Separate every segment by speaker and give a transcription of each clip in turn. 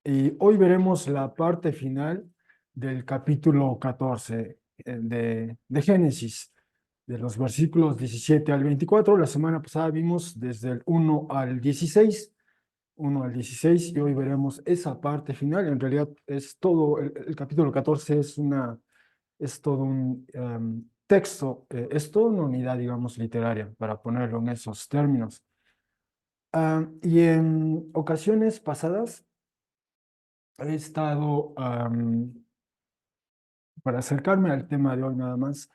Speaker 1: y hoy veremos la parte final del capítulo 14 de Génesis, de los versículos 17 al 24. La semana pasada vimos desde el 1 al 16, y hoy veremos esa parte final. En realidad es todo, el capítulo 14 es todo un texto, es toda una unidad, digamos, literaria, para ponerlo en esos términos. Y en ocasiones pasadas he estado, para acercarme al tema de hoy nada más,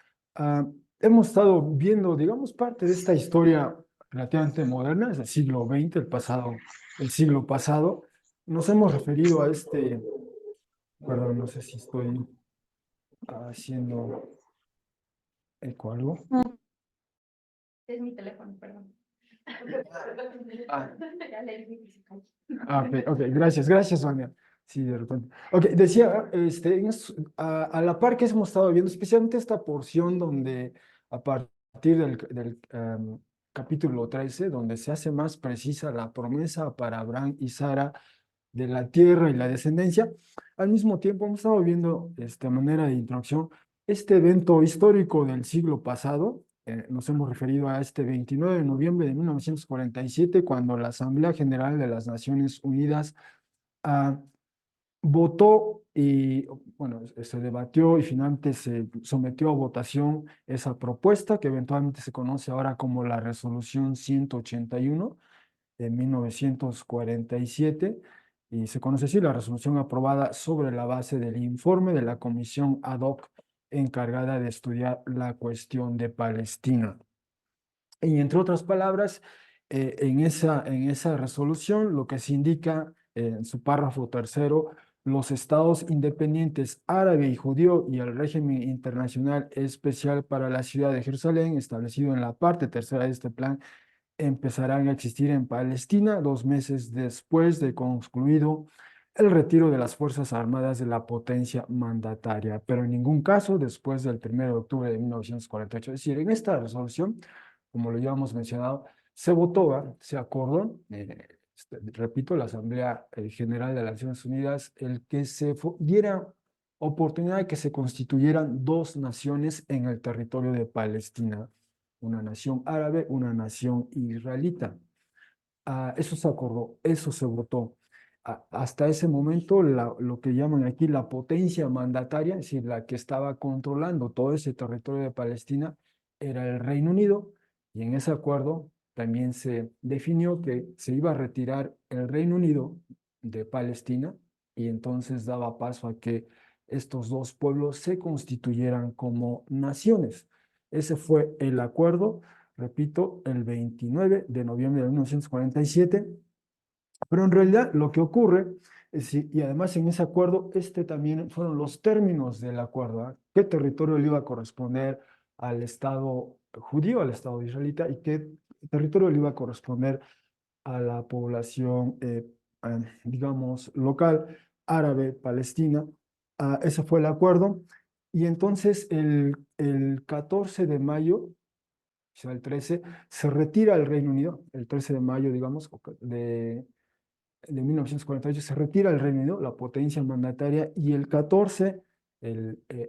Speaker 1: hemos estado viendo, digamos, parte de esta historia relativamente moderna, es el siglo XX, el siglo pasado. Nos hemos referido a perdón, no sé si estoy haciendo eco algo.
Speaker 2: Es mi teléfono, perdón.
Speaker 1: Ah,
Speaker 2: Ya le dije que se calle.
Speaker 1: ok, gracias, Sonia. Sí, de repente. Ok, decía, a la par que hemos estado viendo, especialmente esta porción donde a partir del capítulo 13, donde se hace más precisa la promesa para Abraham y Sara de la tierra y la descendencia, al mismo tiempo hemos estado viendo, de manera de introducción, este evento histórico del siglo pasado. Nos hemos referido a este 29 de noviembre de 1947, cuando la Asamblea General de las Naciones Unidas ah, votó y, bueno, se debatió y finalmente se sometió a votación esa propuesta que eventualmente se conoce ahora como la Resolución 181 de 1947, y se conoce así: la resolución aprobada sobre la base del informe de la comisión ad hoc encargada de estudiar la cuestión de Palestina. Y entre otras palabras, en esa resolución lo que se indica en su párrafo tercero: los estados independientes árabe y judío y el régimen internacional especial para la ciudad de Jerusalén, establecido en la parte tercera de este plan, empezarán a existir en Palestina 2 meses después de concluido el retiro de las Fuerzas Armadas de la potencia mandataria, pero en ningún caso después del 1 de octubre de 1948. Es decir, en esta resolución, como lo habíamos mencionado, se votó, se acordó, repito, la Asamblea General de las Naciones Unidas, el que se diera oportunidad de que se constituyeran dos naciones en el territorio de Palestina: una nación árabe, una nación israelita. Eso se acordó, eso se votó. Hasta ese momento, lo que llaman aquí la potencia mandataria, es decir, la que estaba controlando todo ese territorio de Palestina, era el Reino Unido, y en ese acuerdo también se definió que se iba a retirar el Reino Unido de Palestina, y entonces daba paso a que estos dos pueblos se constituyeran como naciones. Ese fue el acuerdo, repito, el 29 de noviembre de 1947. Pero en realidad lo que ocurre y además en ese acuerdo, también fueron los términos del acuerdo, qué territorio le iba a corresponder al Estado judío, al Estado israelita, y qué territorio le iba a corresponder a la población, digamos, local, árabe, palestina. Ese fue el acuerdo. Y entonces el 14 de mayo, o sea, el 13, se retira el Reino Unido, el 13 de mayo, digamos, de 1948, se retira el Reino Unido, la potencia mandataria, y el 14,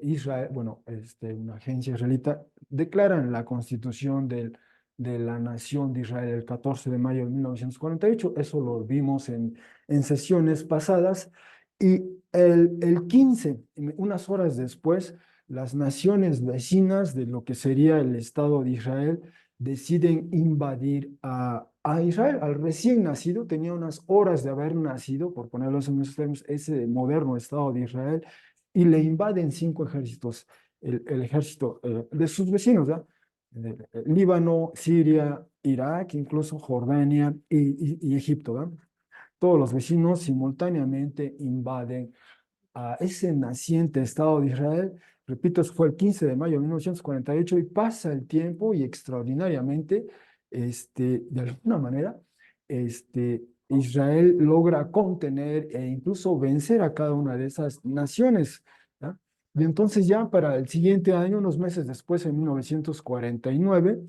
Speaker 1: Israel, bueno, una agencia israelita, declaran la constitución de la nación de Israel el 14 de mayo de 1948. Eso lo vimos en sesiones pasadas. Y el 15, unas horas después, las naciones vecinas de lo que sería el Estado de Israel deciden invadir a Israel, al recién nacido. Tenía unas horas de haber nacido, por ponerlo en esos términos, ese moderno Estado de Israel, y le invaden 5 ejércitos, el ejército de sus vecinos, ¿verdad? Líbano, Siria, Irak, incluso Jordania y Egipto, ¿verdad? Todos los vecinos simultáneamente invaden a ese naciente Estado de Israel. Repito, eso fue el 15 de mayo de 1948, y pasa el tiempo y extraordinariamente, de alguna manera, Israel logra contener e incluso vencer a cada una de esas naciones, ¿ya? Y entonces ya para el siguiente año, unos meses después, en 1949,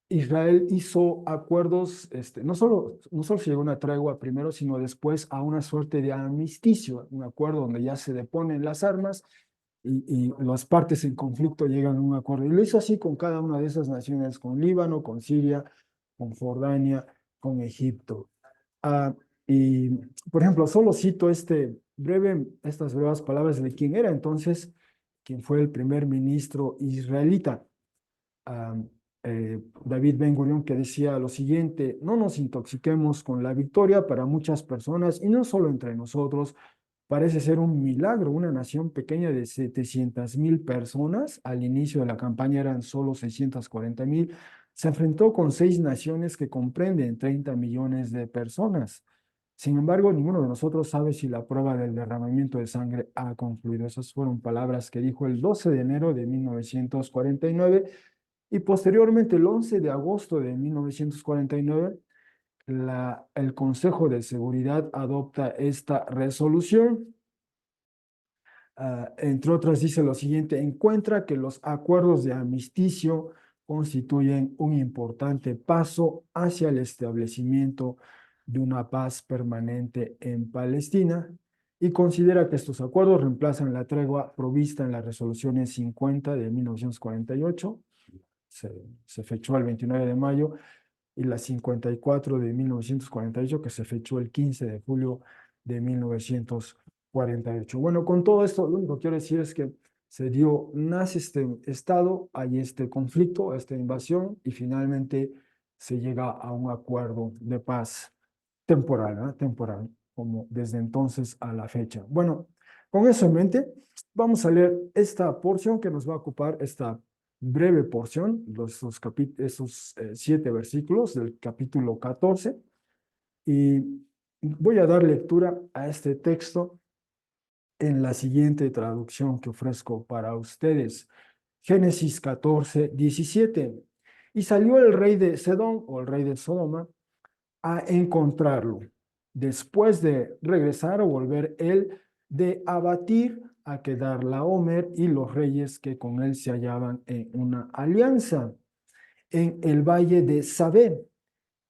Speaker 1: Israel hizo acuerdos, no solo se llegó a una tregua primero, sino después a una suerte de armisticio, un acuerdo donde ya se deponen las armas y las partes en conflicto llegan a un acuerdo. Y lo hizo así con cada una de esas naciones, con Líbano, con Siria, con Jordania, con Egipto. Ah, y, por ejemplo, solo cito estas breves palabras de quién era entonces, quien fue el primer ministro israelita, ah, David Ben Gurión, que decía lo siguiente: no nos intoxiquemos con la victoria para muchas personas y no solo entre nosotros. Parece ser un milagro. Una nación pequeña de 700,000 personas, al inicio de la campaña eran solo 640,000, se enfrentó con 6 naciones que comprenden 30 millones de personas. Sin embargo, ninguno de nosotros sabe si la prueba del derramamiento de sangre ha concluido. Esas fueron palabras que dijo el 12 de enero de 1949 y posteriormente el 11 de agosto de 1949 el Consejo de Seguridad adopta esta resolución. Entre otras, dice lo siguiente: encuentra que los acuerdos de armisticio constituyen un importante paso hacia el establecimiento de una paz permanente en Palestina y considera que estos acuerdos reemplazan la tregua provista en las resoluciones 50 de 1948, se, se fechó el 29 de mayo, y la 54 de 1948, que se fechó el 15 de julio de 1948. Bueno, con todo esto, lo único que quiero decir es que nace este estado, hay este conflicto, esta invasión, y finalmente se llega a un acuerdo de paz temporal, ¿no? Temporal, como desde entonces a la fecha. Bueno, con eso en mente, vamos a leer esta porción que nos va a ocupar, esta breve porción, esos 7 versículos del capítulo 14, y voy a dar lectura a este texto en la siguiente traducción que ofrezco para ustedes. Génesis 14, 17. Y salió el rey de Sedón, o el rey de Sodoma, a encontrarlo, después de regresar o volver él de abatir a Kedar-Laomer y los reyes que con él se hallaban en una alianza en el valle de Sabé.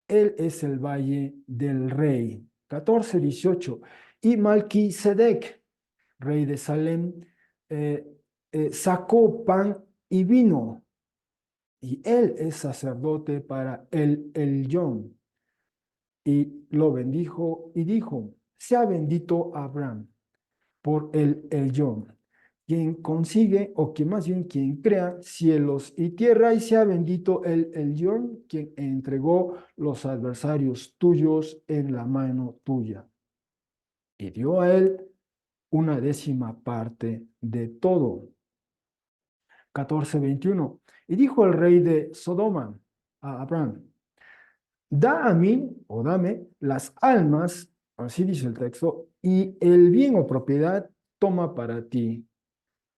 Speaker 1: Él es el valle del rey. 14, 18. Y Malquisedec, rey de Salem, eh, sacó pan y vino, y él es sacerdote para el Elyon. Y lo bendijo y dijo: sea bendito Abraham por el Elyon, quien consigue, o que más bien quien crea cielos y tierra, y sea bendito el Elyon, quien entregó los adversarios tuyos en la mano tuya. Y dio a él una 10ª parte de todo. 14, 21. Y dijo el rey de Sodoma a Abraham: da a mí, o dame, las almas, así dice el texto, y el bien o propiedad toma para ti.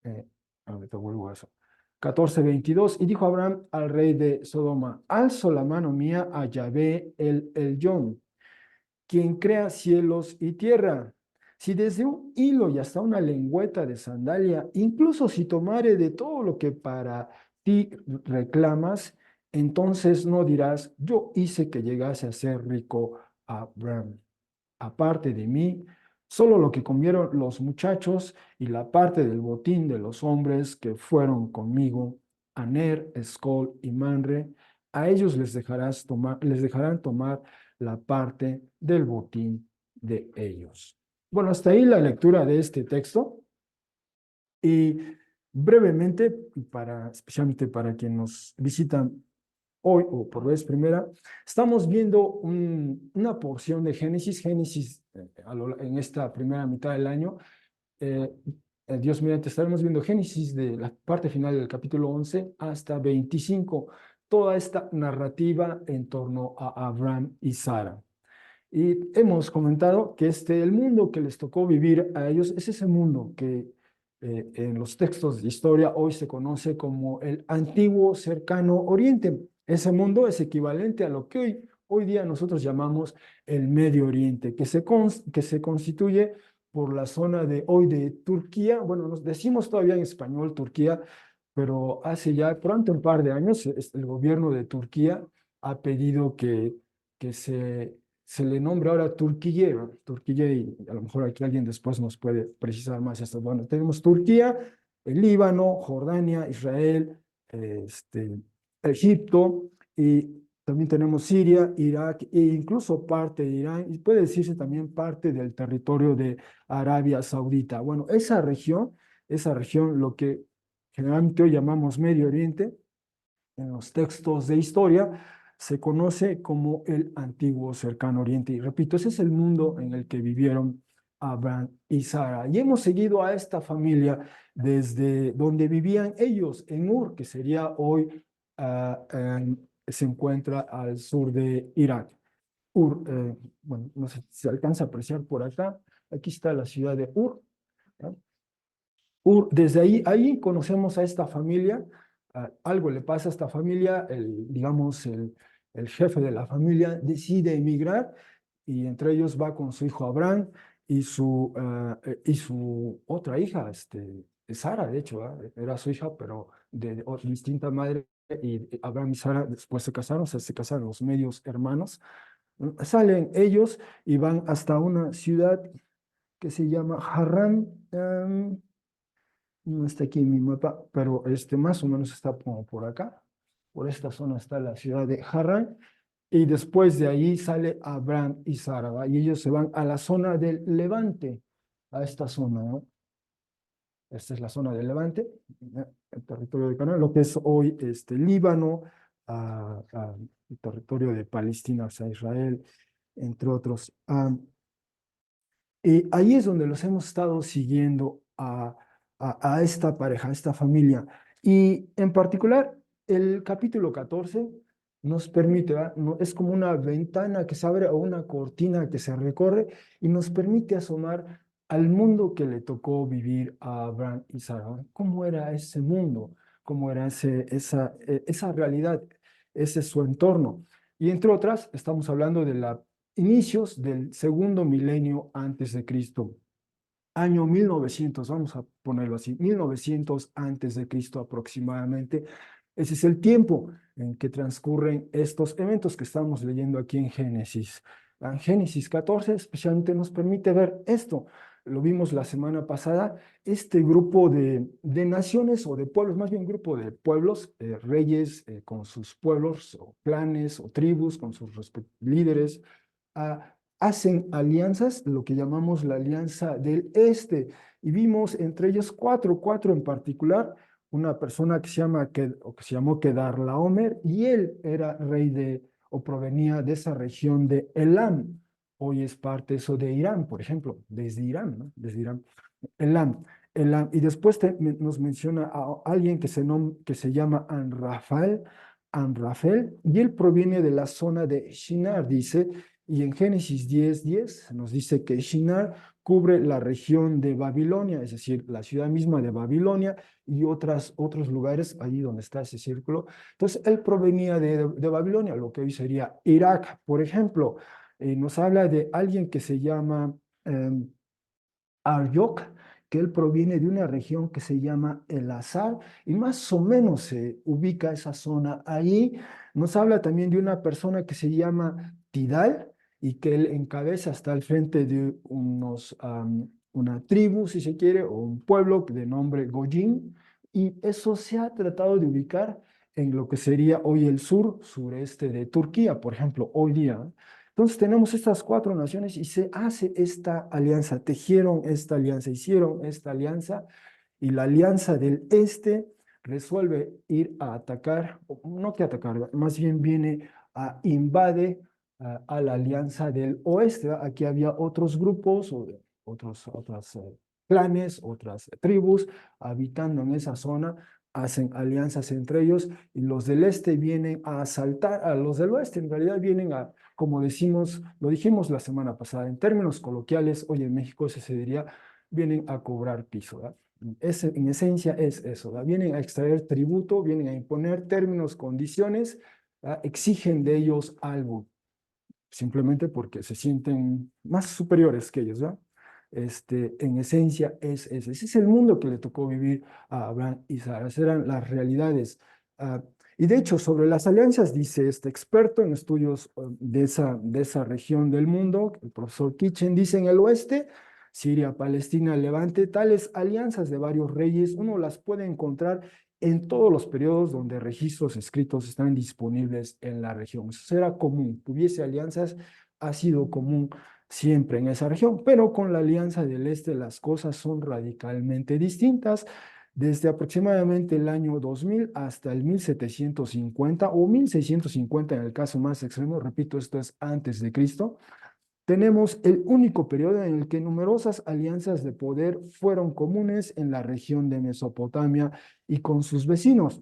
Speaker 1: Eh, Ahorita vuelvo a eso. 14, 22. Y dijo Abraham al rey de Sodoma: alzo la mano mía a Yahvé el Elyon, quien crea cielos y tierra. Si desde un hilo y hasta una lengüeta de sandalia, incluso si tomare de todo lo que para ti reclamas, entonces no dirás: yo hice que llegase a ser rico Abraham. Aparte de mí, solo lo que comieron los muchachos y la parte del botín de los hombres que fueron conmigo, Aner, Escol y Manre, a ellos les dejarán tomar la parte del botín de ellos. Bueno, hasta ahí la lectura de este texto. Y brevemente, especialmente para quienes nos visitan hoy o por vez primera, estamos viendo una porción de Génesis. Génesis, en esta primera mitad del año, eh, Dios mediante, estaremos viendo Génesis de la parte final del capítulo 11 hasta 25, toda esta narrativa en torno a Abraham y Sara. Y hemos comentado que el mundo que les tocó vivir a ellos es ese mundo que en los textos de historia hoy se conoce como el antiguo cercano oriente. Ese mundo es equivalente a lo que hoy día nosotros llamamos el Medio Oriente, que se constituye por la zona de hoy de Turquía. Bueno, nos decimos todavía en español Turquía, pero hace ya pronto un par de años el gobierno de Turquía ha pedido que se le nombre ahora Turquía, ¿no? Turquía, y a lo mejor aquí alguien después nos puede precisar más esto. Bueno, tenemos Turquía, el Líbano, Jordania, Israel, Egipto, y también tenemos Siria, Irak e incluso parte de Irán, y puede decirse también parte del territorio de Arabia Saudita. Bueno, esa región, lo que generalmente hoy llamamos Medio Oriente, en los textos de historia, se conoce como el antiguo cercano Oriente. Y repito, ese es el mundo en el que vivieron Abraham y Sara. Y hemos seguido a esta familia desde donde vivían ellos, en Ur, que sería hoy, se encuentra al sur de Irak. Ur, bueno, no sé si se alcanza a apreciar por acá. Aquí está la ciudad de Ur, ¿no? Desde ahí conocemos a esta familia. Algo le pasa a esta familia, digamos, el jefe de la familia decide emigrar y entre ellos va con su hijo Abraham y su otra hija, Sara, de hecho, era su hija, pero de distinta madre. Y Abraham y Sara después se casaron, o sea, se casaron los medios hermanos. Salen ellos y van hasta una ciudad que se llama Harran. No está aquí en mi mapa, pero más o menos está como por acá. Por esta zona está la ciudad de Harran. Y después de ahí sale Abraham y Sara, ¿va? Y ellos se van a la zona del Levante, a esta zona, ¿no? Esta es la zona del Levante, el territorio de Canaán, lo que es hoy Líbano, el territorio de Palestina, o sea, Israel, entre otros. Y ahí es donde los hemos estado siguiendo a esta pareja, a esta familia. Y en particular, el capítulo 14 nos permite, ¿va? Es como una ventana que se abre o una cortina que se recorre y nos permite asomar al mundo que le tocó vivir a Abraham y Sara. ¿Va? ¿Cómo era ese mundo? ¿Cómo era esa realidad? Ese es su entorno. Y entre otras, estamos hablando de la inicios del segundo milenio antes de Cristo, año 1900, vamos a ponerlo así, 1900 antes de Cristo aproximadamente. Ese es el tiempo en que transcurren estos eventos que estamos leyendo aquí en Génesis. En Génesis 14 especialmente nos permite ver esto. Lo vimos la semana pasada, este grupo de naciones o de pueblos, más bien grupo de pueblos, reyes con sus pueblos o clanes o tribus, con sus líderes, hacen alianzas, lo que llamamos la Alianza del Este. Y vimos entre ellos cuatro en particular, una persona que se llamó Kedorlaomer, y él era rey o provenía de esa región de Elam. Hoy es parte eso de Irán, por ejemplo, desde Irán, ¿no? Desde Irán. Elam. Y después nos menciona a alguien que se llama Amrafel, y él proviene de la zona de Shinar, dice, y en Génesis 10:10 nos dice que Shinar cubre la región de Babilonia, es decir, la ciudad misma de Babilonia y otros lugares allí donde está ese círculo. Entonces, él provenía de Babilonia, lo que hoy sería Irak, por ejemplo. Nos habla de alguien que se llama Aryok, que él proviene de una región que se llama El Azar, y más o menos se ubica esa zona ahí. Nos habla también de una persona que se llama Tidal y que él encabeza, hasta al frente de una tribu, si se quiere, o un pueblo de nombre Gojin, y eso se ha tratado de ubicar en lo que sería hoy el sureste de Turquía, por ejemplo, hoy día. Entonces tenemos estas cuatro naciones y se hace esta alianza, tejieron esta alianza, hicieron esta alianza, y la alianza del este resuelve ir a atacar, o no que atacar, más bien viene invade a la alianza del oeste. Aquí había otros grupos, o otras clanes, otras tribus habitando en esa zona, hacen alianzas entre ellos, y los del este vienen a asaltar a los del oeste. En realidad vienen como decimos, lo dijimos la semana pasada, en términos coloquiales, hoy en México eso se diría, vienen a cobrar piso, ¿verdad? En esencia es eso, ¿verdad? Vienen a extraer tributo, vienen a imponer términos, condiciones, ¿verdad? Exigen de ellos algo, simplemente porque se sienten más superiores que ellos, ¿verdad? en esencia es ese. Ese es el mundo que le tocó vivir a Abraham y Sara. Esas eran las realidades. Ah, y de hecho, sobre las alianzas, dice este experto en estudios de esa región del mundo, el profesor Kitchen, dice en el oeste, Siria, Palestina, Levante, tales alianzas de varios reyes, uno las puede encontrar en todos los periodos donde registros escritos están disponibles en la región. Eso era común, tuviese alianzas, ha sido común siempre en esa región, pero con la Alianza del Este las cosas son radicalmente distintas. Desde aproximadamente el año 2000 hasta el 1750 o 1650 en el caso más extremo, repito, esto es antes de Cristo, tenemos el único periodo en el que numerosas alianzas de poder fueron comunes en la región de Mesopotamia y con sus vecinos.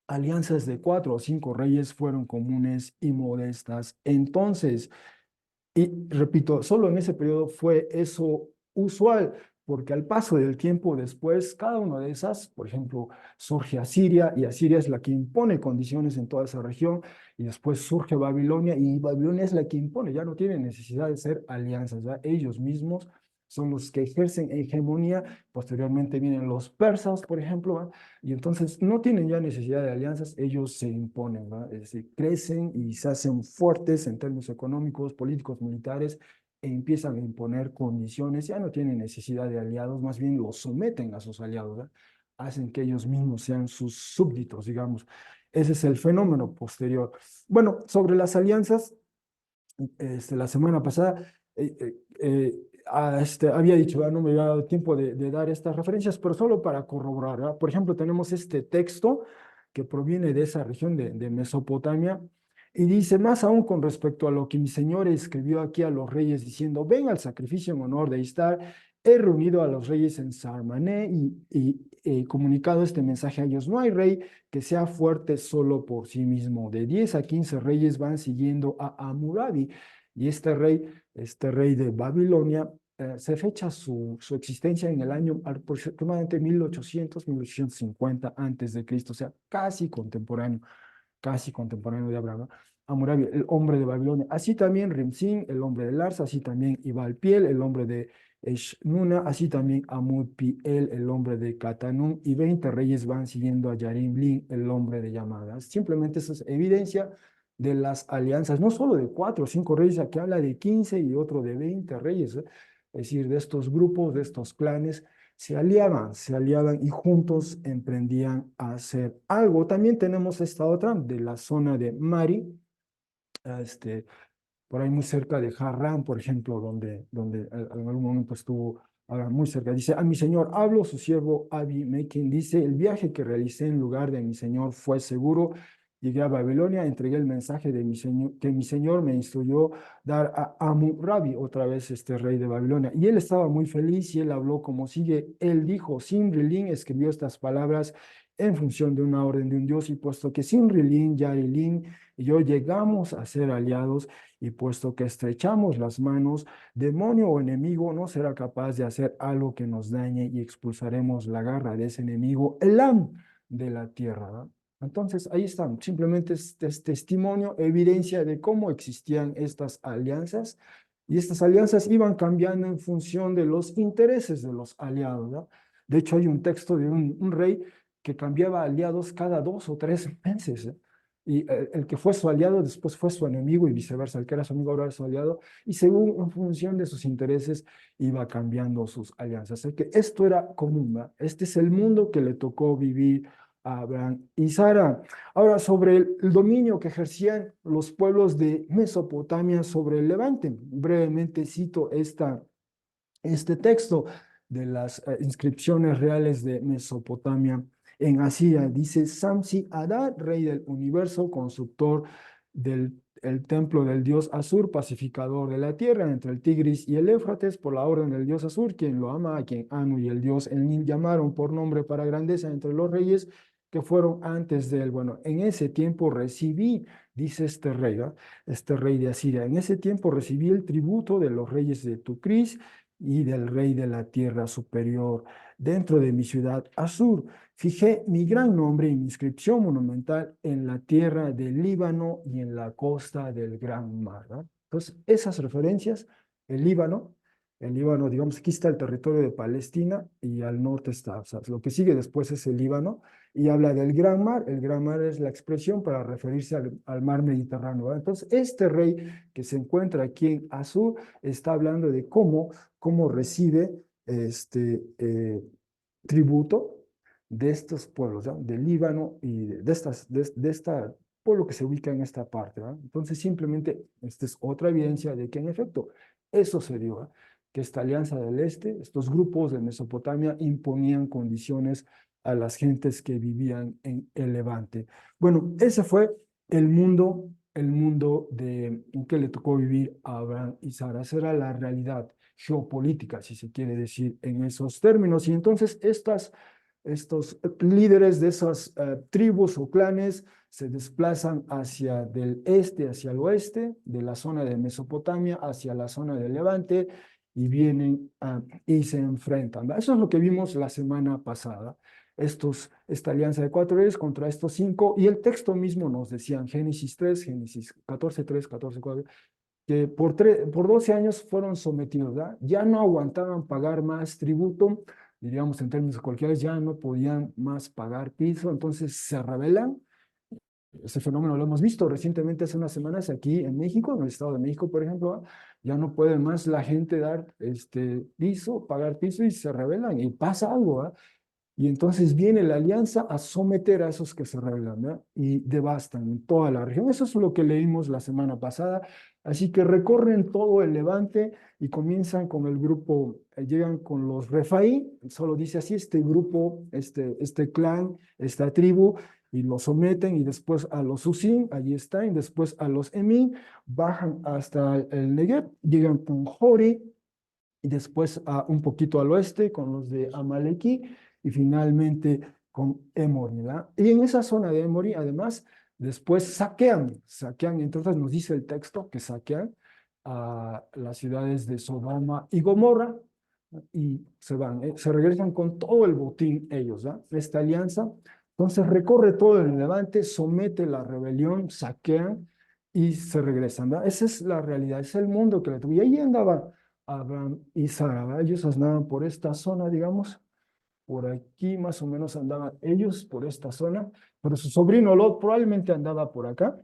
Speaker 1: Alianzas de 4 o 5 reyes fueron comunes y modestas. Entonces, y repito, solo en ese periodo fue eso usual, porque al paso del tiempo después, cada una de esas, por ejemplo, surge Asiria y Asiria es la que impone condiciones en toda esa región, y después surge Babilonia y Babilonia es la que impone, ya no tiene necesidad de ser alianzas, ya ellos mismos son los que ejercen hegemonía. Posteriormente vienen los persas, por ejemplo, ¿va? Y entonces no tienen ya necesidad de alianzas, ellos se imponen, ¿va? Es decir, crecen y se hacen fuertes en términos económicos, políticos, militares, e empiezan a imponer condiciones, ya no tienen necesidad de aliados, más bien los someten a sus aliados, ¿va? Hacen que ellos mismos sean sus súbditos, digamos. Ese es el fenómeno posterior. Bueno, sobre las alianzas, la semana pasada había dicho, no me había dado tiempo de dar estas referencias, pero solo para corroborar, ¿verdad? Por ejemplo, tenemos este texto que proviene de esa región de Mesopotamia y dice, más aún con respecto a lo que mi señor escribió aquí a los reyes diciendo, ven al sacrificio en honor de Istar, he reunido a los reyes en Sarmané y he comunicado este mensaje a ellos, no hay rey que sea fuerte solo por sí mismo. De 10 a 15 reyes van siguiendo a Hammurabi. Y este rey de Babilonia, se fecha su existencia en el año aproximadamente 1800, 1850 antes de Cristo, o sea, casi contemporáneo de Abraham, ¿no? Hammurabi, el hombre de Babilonia. Así también Rimsin, el hombre de Larsa, así también Ibalpiel, el hombre de Eshnuna, así también Amudpiel, el hombre de Catanún, y 20 reyes van siguiendo a Yarimlin, el hombre de Yamada. Simplemente eso es evidencia de las alianzas, no solo de 4 o 5 reyes, aquí habla de 15 y otro de 20 reyes, ¿eh? Es decir, de estos grupos, de estos clanes se aliaban y juntos emprendían a hacer algo. También tenemos esta otra de la zona de Mari, este, por ahí muy cerca de Harran, por ejemplo, donde en algún momento estuvo muy cerca. Dice, a mi señor hablo, su siervo Abimelech dice, el viaje que realicé en lugar de mi señor fue seguro. Llegué a Babilonia, entregué el mensaje de mi señor, que mi señor me instruyó dar a Hammurabi, otra vez este rey de Babilonia. Y él estaba muy feliz y él habló como sigue. Él dijo, Simrilin escribió estas palabras en función de una orden de un dios, y puesto que Simrilin, Yarilin y yo llegamos a ser aliados, y puesto que estrechamos las manos, demonio o enemigo no será capaz de hacer algo que nos dañe y expulsaremos la garra de ese enemigo, Elam, de la tierra, ¿no? Entonces, ahí están, simplemente es testimonio, evidencia de cómo existían estas alianzas, y estas alianzas iban cambiando en función de los intereses de los aliados, ¿no? De hecho, hay un texto de un rey que cambiaba aliados cada 2 o 3 meses, ¿eh? Y el que fue su aliado después fue su enemigo y viceversa, el que era su amigo ahora era su aliado, y según en función de sus intereses iba cambiando sus alianzas. Así que esto era común, ¿verdad? Este es el mundo que le tocó vivir a Abraham y Sara. Ahora, sobre el dominio que ejercían los pueblos de Mesopotamia sobre el Levante, brevemente cito este texto de las inscripciones reales de Mesopotamia en Asiria. Dice, Samsi Adad, rey del universo, constructor del el templo del dios Asur, pacificador de la tierra entre el Tigris y el Éufrates, por la orden del dios Asur, quien lo ama, a quien Anu y el dios Enlil llamaron por nombre para grandeza entre los reyes que fueron antes de él. Bueno, en ese tiempo recibí, dice este rey, ¿verdad? Este rey de Asiria, en ese tiempo recibí el tributo de los reyes de Tucris y del rey de la tierra superior. Dentro de mi ciudad, Asur, fijé mi gran nombre y mi inscripción monumental en la tierra del Líbano y en la costa del Gran Mar, ¿no? Entonces, esas referencias, el Líbano, El Líbano, digamos, aquí está el territorio de Palestina y al norte está, o sea, lo que sigue después es el Líbano y habla del Gran Mar. El Gran Mar es la expresión para referirse al mar Mediterráneo, ¿verdad? Entonces, este rey que se encuentra aquí en Asur está hablando de cómo recibe tributo de estos pueblos, ¿ya? Del Líbano y de esta pueblo que se ubica en esta parte, ¿verdad? Entonces, simplemente, esta es otra evidencia de que, en efecto, eso se dio, ¿verdad? Que esta alianza del este, estos grupos de Mesopotamia imponían condiciones a las gentes que vivían en el Levante. Bueno, ese fue el mundo en que le tocó vivir a Abraham y Sara. Esa era la realidad geopolítica, si se quiere decir en esos términos. Y entonces estos líderes de esas tribus o clanes se desplazan hacia del este, hacia el oeste, de la zona de Mesopotamia, hacia la zona del Levante, y vienen y se enfrentan. Eso es lo que vimos la semana pasada. Esta alianza de 4 reyes contra estos 5, y el texto mismo nos decía en Génesis 3, Génesis 14, 3, 14, 4, que por 12 años fueron sometidos, ¿verdad? Ya no aguantaban pagar más tributo, diríamos en términos coloquiales, ya no podían más pagar piso, entonces se rebelan. Ese fenómeno lo hemos visto recientemente hace unas semanas aquí en México, en el Estado de México, por ejemplo, ya no puede más la gente dar piso, pagar piso y se rebelan y pasa algo, ¿ah? Y entonces viene la alianza a someter a esos que se rebelan, ¿no? Y devastan en toda la región. Eso es lo que leímos la semana pasada. Así que recorren todo el Levante y comienzan con el grupo, llegan con los Refaí, solo dice así, este grupo, este clan, esta tribu, y los someten, y después a los Usim, allí están, y después a los Emí, bajan hasta el Negev, llegan con Jori, y después un poquito al oeste con los de Amalequí, y finalmente con Emory, ¿verdad? Y en esa zona de Emory, además, después saquean, entonces nos dice el texto que saquean a las ciudades de Sodoma y Gomorra, y se van, se regresan con todo el botín ellos, ¿verdad? Esta alianza, entonces recorre todo el Levante, somete la rebelión, saquean y se regresan, ¿verdad? Esa es la realidad, es el mundo que le tuvo. Y ahí andaba Abraham y Sara, ¿verdad? Ellos andaban por esta zona, digamos, por aquí más o menos andaban ellos por esta zona, pero su sobrino Lot probablemente andaba por acá,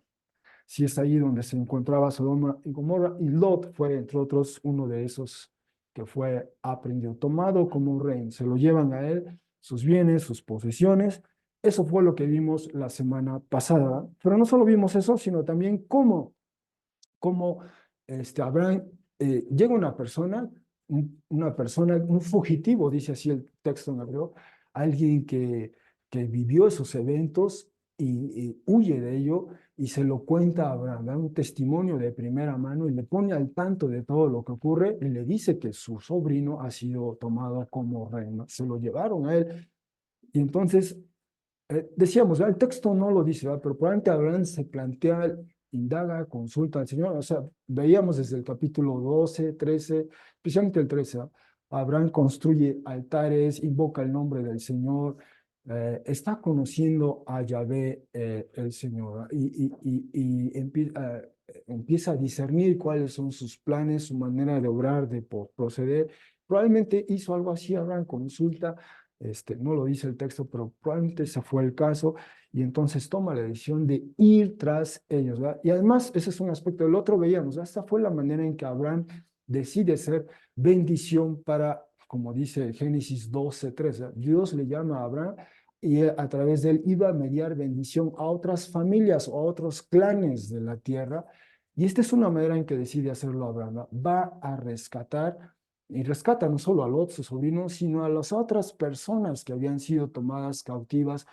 Speaker 1: si es ahí donde se encontraba Sodoma y Gomorra, y Lot fue, entre otros, uno de esos que fue aprendido, tomado como rey. Se lo llevan a él, sus bienes, sus posesiones. Eso fue lo que vimos la semana pasada. Pero no solo vimos eso, sino también cómo Abraham, llega un fugitivo, dice así el texto en hebreo, alguien que vivió esos eventos y huye de ello y se lo cuenta a Abraham, da un testimonio de primera mano y le pone al tanto de todo lo que ocurre y le dice que su sobrino ha sido tomado como rey, ¿no? Se lo llevaron a él. Y entonces decíamos, el texto no lo dice, ¿verdad? Pero probablemente Abraham se plantea, indaga, consulta al Señor. O sea, veíamos desde el capítulo 12, 13, especialmente el 13, ¿verdad? Abraham construye altares, invoca el nombre del Señor, está conociendo a Yahvé, el Señor, ¿verdad? Empieza a discernir cuáles son sus planes, su manera de obrar, de proceder. Probablemente hizo algo así, Abraham consulta, no lo dice el texto, pero probablemente ese fue el caso, y entonces toma la decisión de ir tras ellos, ¿verdad? Y además, ese es un aspecto del otro, veíamos, ¿verdad? Esta fue la manera en que Abraham decide ser bendición para, como dice Génesis 12:3, ¿verdad? Dios le llama a Abraham y a través de él iba a mediar bendición a otras familias o a otros clanes de la tierra, y esta es una manera en que decide hacerlo Abraham, ¿verdad? Va a rescatar y rescata no solo a Lot, su sobrino, sino a las otras personas que habían sido tomadas cautivas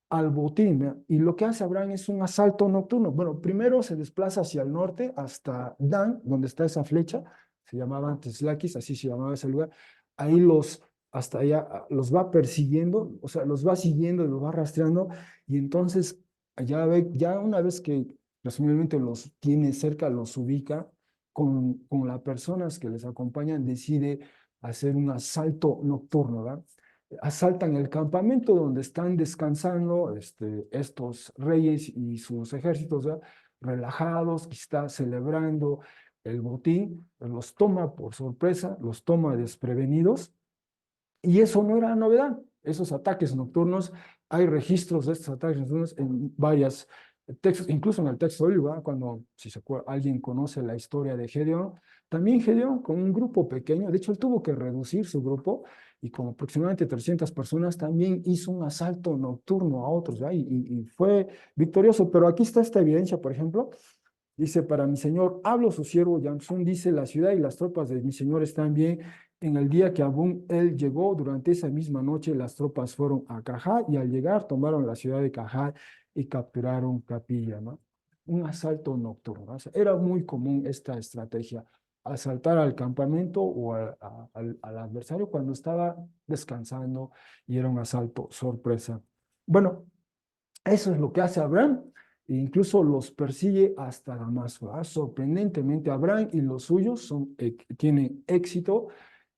Speaker 1: al botín, ¿verdad? Y lo que hace Abraham es un asalto nocturno. Bueno, primero se desplaza hacia el norte hasta Dan, donde está esa flecha, se llamaba antes Laquis, así se llamaba ese lugar. Ahí hasta allá, los va persiguiendo, o sea, los va siguiendo y los va rastreando, y entonces ya una vez que presumiblemente los tiene cerca, los ubica, con las personas que les acompañan, decide hacer un asalto nocturno, ¿verdad? Asaltan el campamento donde están descansando estos reyes y sus ejércitos, ¿verdad? Relajados, que está celebrando, el botín, los toma por sorpresa, los toma desprevenidos, y eso no era novedad. Esos ataques nocturnos, hay registros de estos ataques nocturnos en varios textos, incluso en el texto bíblico, cuando, si se acuerda, alguien conoce la historia de Gedeón, también Gedeón con un grupo pequeño, de hecho él tuvo que reducir su grupo y con aproximadamente 300 personas también hizo un asalto nocturno a otros, ¿verdad? Y fue victorioso, pero aquí está esta evidencia, por ejemplo, dice, para mi señor, hablo su siervo Yamsún, dice, la ciudad y las tropas de mi señor están bien. En el día que Abún él llegó, durante esa misma noche, las tropas fueron a Cajá y al llegar tomaron la ciudad de Cajá y capturaron Capilla, ¿no? Un asalto nocturno, ¿no? O sea, era muy común esta estrategia, asaltar al campamento o al adversario cuando estaba descansando y era un asalto sorpresa. Bueno, eso es lo que hace Abraham, e incluso los persigue hasta Damasco, ¿verdad? Sorprendentemente, Abraham y los suyos tienen éxito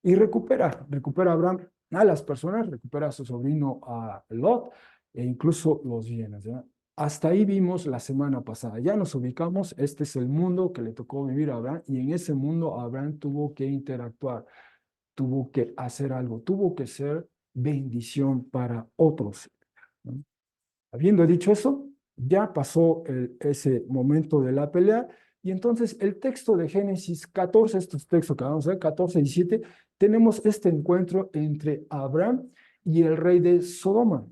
Speaker 1: y recupera Abraham a las personas, recupera a su sobrino a Lot e incluso los bienes, ¿verdad? Hasta ahí vimos la semana pasada. Ya nos ubicamos, este es el mundo que le tocó vivir a Abraham y en ese mundo Abraham tuvo que interactuar, tuvo que hacer algo, tuvo que ser bendición para otros, ¿no? Habiendo dicho eso, ya pasó ese momento de la pelea y entonces el texto de Génesis 14, estos textos que vamos a ver, 14 y 17, tenemos este encuentro entre Abraham y el rey de Sodoma,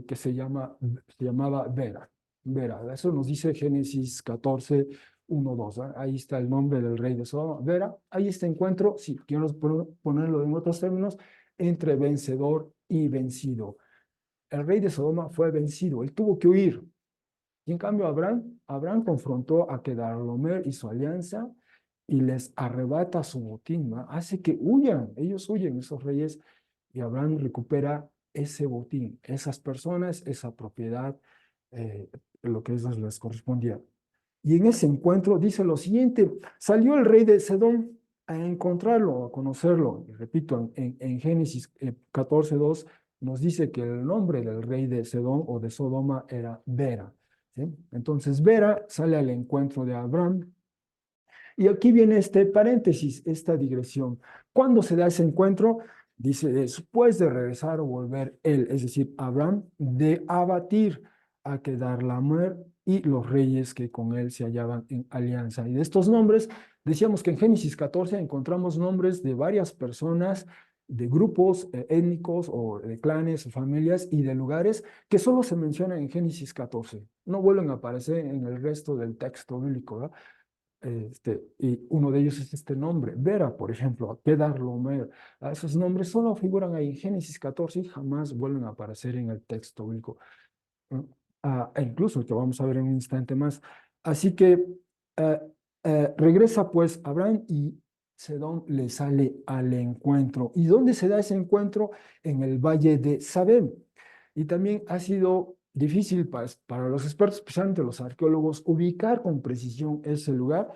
Speaker 1: que se llamaba Vera. Vera, eso nos dice Génesis 14, 1, 2. Ahí está el nombre del rey de Sodoma, Vera. Ahí este encuentro, si quiero ponerlo en otros términos, entre vencedor y vencido. El rey de Sodoma fue vencido, él tuvo que huir. Y en cambio Abraham confrontó a Kedorlaomer y su alianza y les arrebata su botín, ¿no? Hace que huyan, ellos huyen, esos reyes, y Abraham recupera ese botín, esas personas, esa propiedad, eh, lo que ellos les correspondía. Y en ese encuentro dice lo siguiente, salió el rey de Sedón a encontrarlo, a conocerlo. Y repito, en Génesis 14:2 nos dice que el nombre del rey de Sedón o de Sodoma era Vera, ¿sí? Entonces Vera sale al encuentro de Abraham. Y aquí viene este paréntesis, esta digresión. ¿Cuándo se da ese encuentro? Dice, después de regresar o volver él, es decir, Abraham, de abatir a Kedorlaomer y los reyes que con él se hallaban en alianza. Y de estos nombres, decíamos que en Génesis 14 encontramos nombres de varias personas, de grupos étnicos o de clanes o familias y de lugares que solo se mencionan en Génesis 14. No vuelven a aparecer en el resto del texto bíblico, ¿verdad? Y uno de ellos es este nombre, Vera, por ejemplo, Kedorlaomer. Esos nombres solo figuran ahí en Génesis 14 y jamás vuelven a aparecer en el texto bíblico. E incluso el que vamos a ver en un instante más. Así que eh, regresa pues Abraham y Sedón le sale al encuentro. ¿Y dónde se da ese encuentro? En el valle de Sabem. Y también ha sido difícil para los expertos, especialmente los arqueólogos, ubicar con precisión ese lugar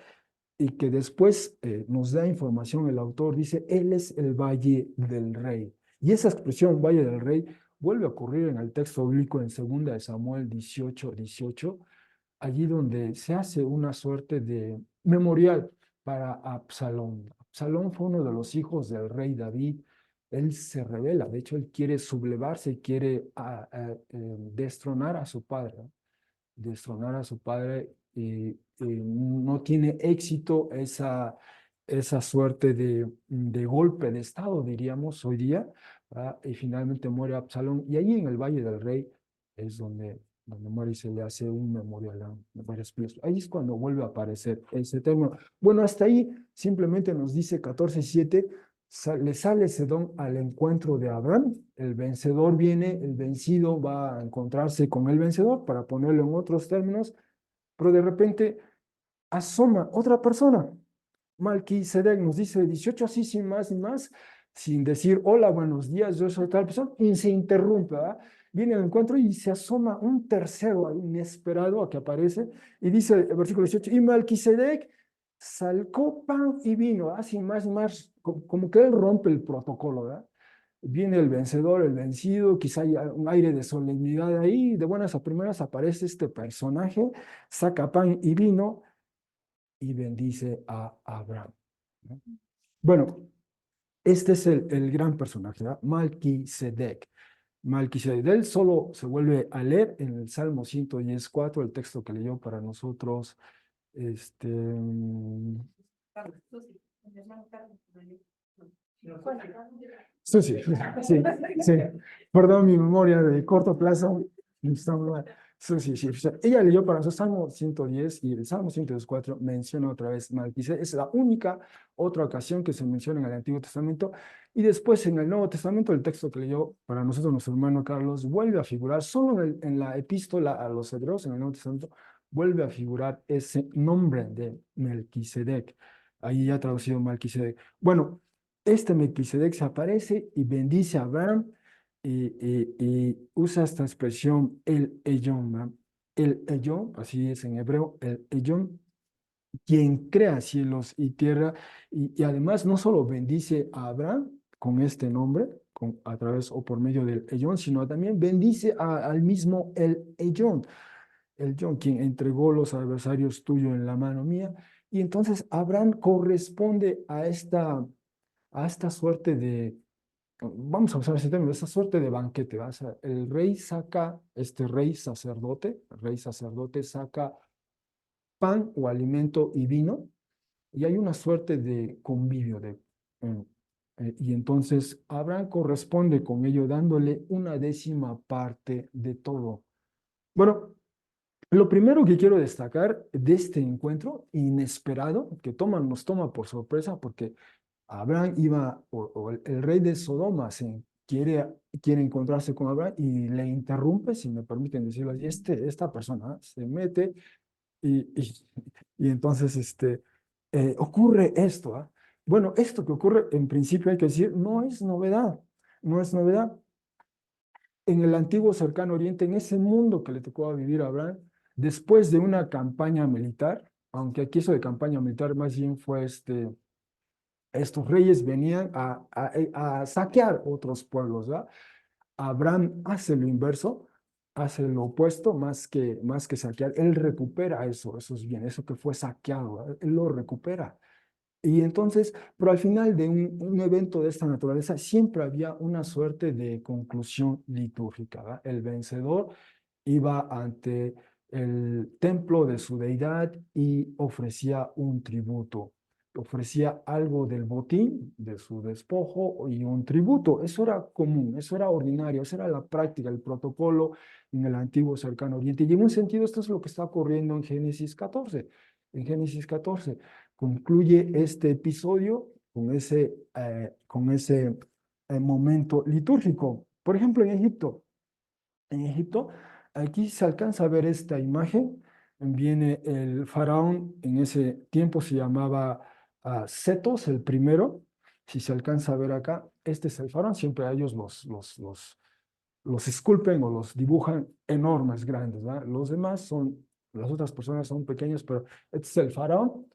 Speaker 1: y que después nos da información el autor, dice, él es el Valle del Rey. Y esa expresión, Valle del Rey, vuelve a ocurrir en el texto bíblico en 2 de Samuel 18:18, allí donde se hace una suerte de memorial para Absalón. Absalón fue uno de los hijos del rey David. Él se revela, de hecho, él quiere sublevarse, quiere destronar a su padre, ¿no? Destronar a su padre y no tiene éxito esa suerte de golpe de Estado, diríamos, hoy día, ¿verdad? Y finalmente muere Absalón. Y allí en el Valle del Rey es donde muere y se le hace un memorial a varias piezas. Ahí es cuando vuelve a aparecer ese término. Bueno, hasta ahí simplemente nos dice 14:7, le sale Sedón al encuentro de Abraham, el vencedor viene, el vencido va a encontrarse con el vencedor, para ponerlo en otros términos, pero de repente asoma otra persona. Malquisedec nos dice 18 así sin más y más, sin decir hola, buenos días, yo soy tal persona, y se interrumpe, ¿verdad? Viene el encuentro y se asoma un tercero inesperado a que aparece y dice el versículo 18, y Malquisedec sacó pan y vino, así más y más, como que él rompe el protocolo, ¿verdad? Viene el vencedor, el vencido, quizá hay un aire de solemnidad ahí, de buenas a primeras aparece este personaje, saca pan y vino, y bendice a Abraham. ¿No? Bueno, este es el gran personaje, ¿verdad? Malquisedec. Malquisedec. De él solo se vuelve a leer en el Salmo 110:4, el texto que leyó para nosotros. Sí, sí, sí, sí. Perdón, mi memoria de corto plazo está muy mal. Sí, sí, sí. O sea, ella leyó para nosotros Salmo 110 y el Salmo 104 menciona otra vez Malquisedec. Es la única otra ocasión que se menciona en el Antiguo Testamento. Y después en el Nuevo Testamento, el texto que leyó para nosotros nuestro hermano Carlos vuelve a figurar, solo en la epístola a los Hebreos, en el Nuevo Testamento, vuelve a figurar ese nombre de Melquisedec. Ahí ya traducido Melquisedec. Bueno, este Melquisedec se aparece y bendice a Abraham y usa esta expresión el Eyón, ¿no? El Eyón, así es en hebreo, el Eyón, quien crea cielos y tierra, y además no solo bendice a Abraham con este nombre, a través o por medio del Eyón, sino también bendice al mismo el Eyón, quien entregó los adversarios tuyos en la mano mía. Y entonces Abraham corresponde a esta suerte de, vamos a usar ese término, esta suerte de banquete, ¿va? O sea, el rey saca, este rey sacerdote saca pan o alimento y vino, y hay una suerte de convivio, eh, y entonces Abraham corresponde con ello dándole una décima parte de todo. Bueno, lo primero que quiero destacar de este encuentro inesperado, que nos toma por sorpresa, porque Abraham iba, o el rey de Sodoma quiere encontrarse con Abraham y le interrumpe, si me permiten decirlo así, esta persona se mete y, y, y entonces ocurre esto. ¿Ah? Bueno, esto que ocurre, en principio hay que decir, no es novedad, no es novedad. En el antiguo cercano oriente, en ese mundo que le tocó vivir a Abraham, después de una campaña militar, aunque aquí eso de campaña militar más bien fue estos reyes venían a saquear otros pueblos, ¿verdad? Abraham hace lo inverso, hace lo opuesto, más que saquear, él recupera esos bienes, eso que fue saqueado, ¿verdad? Él lo recupera. Y entonces, pero al final de un evento de esta naturaleza, siempre había una suerte de conclusión litúrgica, ¿verdad? El vencedor iba ante el templo de su deidad y ofrecía un tributo, ofrecía algo del botín, de su despojo y un tributo. Eso era común, eso era ordinario, eso era la práctica, el protocolo en el antiguo cercano oriente. Y en un sentido esto es lo que está ocurriendo en Génesis 14. En Génesis 14 concluye este episodio con ese momento litúrgico. Por ejemplo, en Egipto, aquí se alcanza a ver esta imagen. Viene el faraón, en ese tiempo se llamaba Setos, el primero. Si se alcanza a ver acá, este es el faraón. Siempre a ellos los esculpen o los dibujan enormes, grandes, ¿verdad? Las otras personas son pequeñas, pero este es el faraón.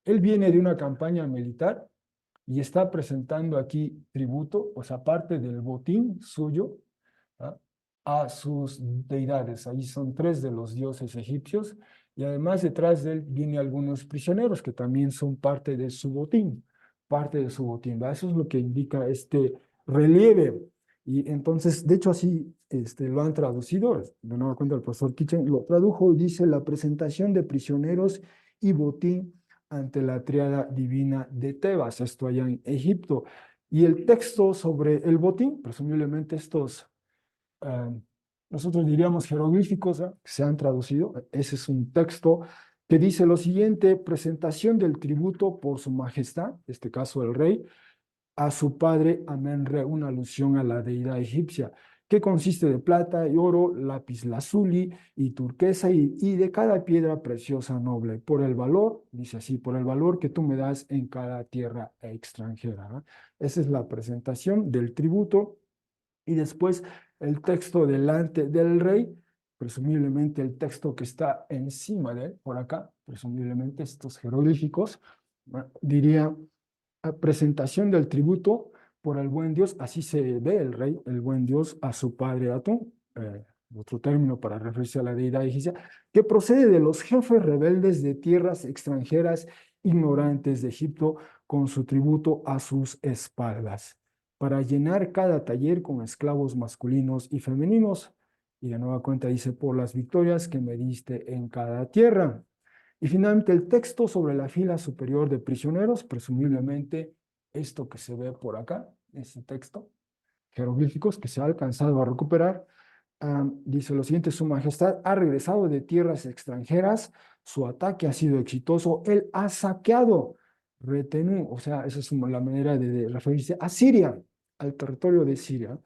Speaker 1: Él viene de una campaña militar y está presentando aquí tributo, o sea, parte del botín suyo, ¿ah? A sus deidades. Ahí son tres de los dioses egipcios y además detrás de él vienen algunos prisioneros que también son parte de su botín, parte de su botín. ¿Va? Eso es lo que indica este relieve. Y entonces, de hecho, así lo han traducido, de nuevo cuenta el profesor Kitchen, lo tradujo y dice la presentación de prisioneros y botín ante la triada divina de Tebas, esto allá en Egipto. Y el texto sobre el botín, presumiblemente estos eh, nosotros diríamos jeroglíficos, que se han traducido. Ese es un texto que dice lo siguiente: presentación del tributo por su majestad, en este caso el rey, a su padre Amenre, una alusión a la deidad egipcia, que consiste de plata y oro, lápiz lazuli y turquesa y de cada piedra preciosa noble, por el valor, dice así, por el valor que tú me das en cada tierra extranjera. ¿No? Esa es la presentación del tributo y después el texto delante del rey, presumiblemente el texto que está encima de él, por acá, presumiblemente estos jeroglíficos, diría presentación del tributo por el buen Dios, así se ve el rey, el buen Dios, a su padre Atún, otro término para referirse a la deidad egipcia, que procede de los jefes rebeldes de tierras extranjeras ignorantes de Egipto con su tributo a sus espaldas, para llenar cada taller con esclavos masculinos y femeninos. Y de nueva cuenta dice, por las victorias que me diste en cada tierra. Y finalmente el texto sobre la fila superior de prisioneros, presumiblemente esto que se ve por acá, ese texto, jeroglíficos que se ha alcanzado a recuperar, dice lo siguiente: Su Majestad ha regresado de tierras extranjeras, su ataque ha sido exitoso, él ha saqueado Retenú, o sea, esa es la manera de referirse a Siria, al territorio de Siria,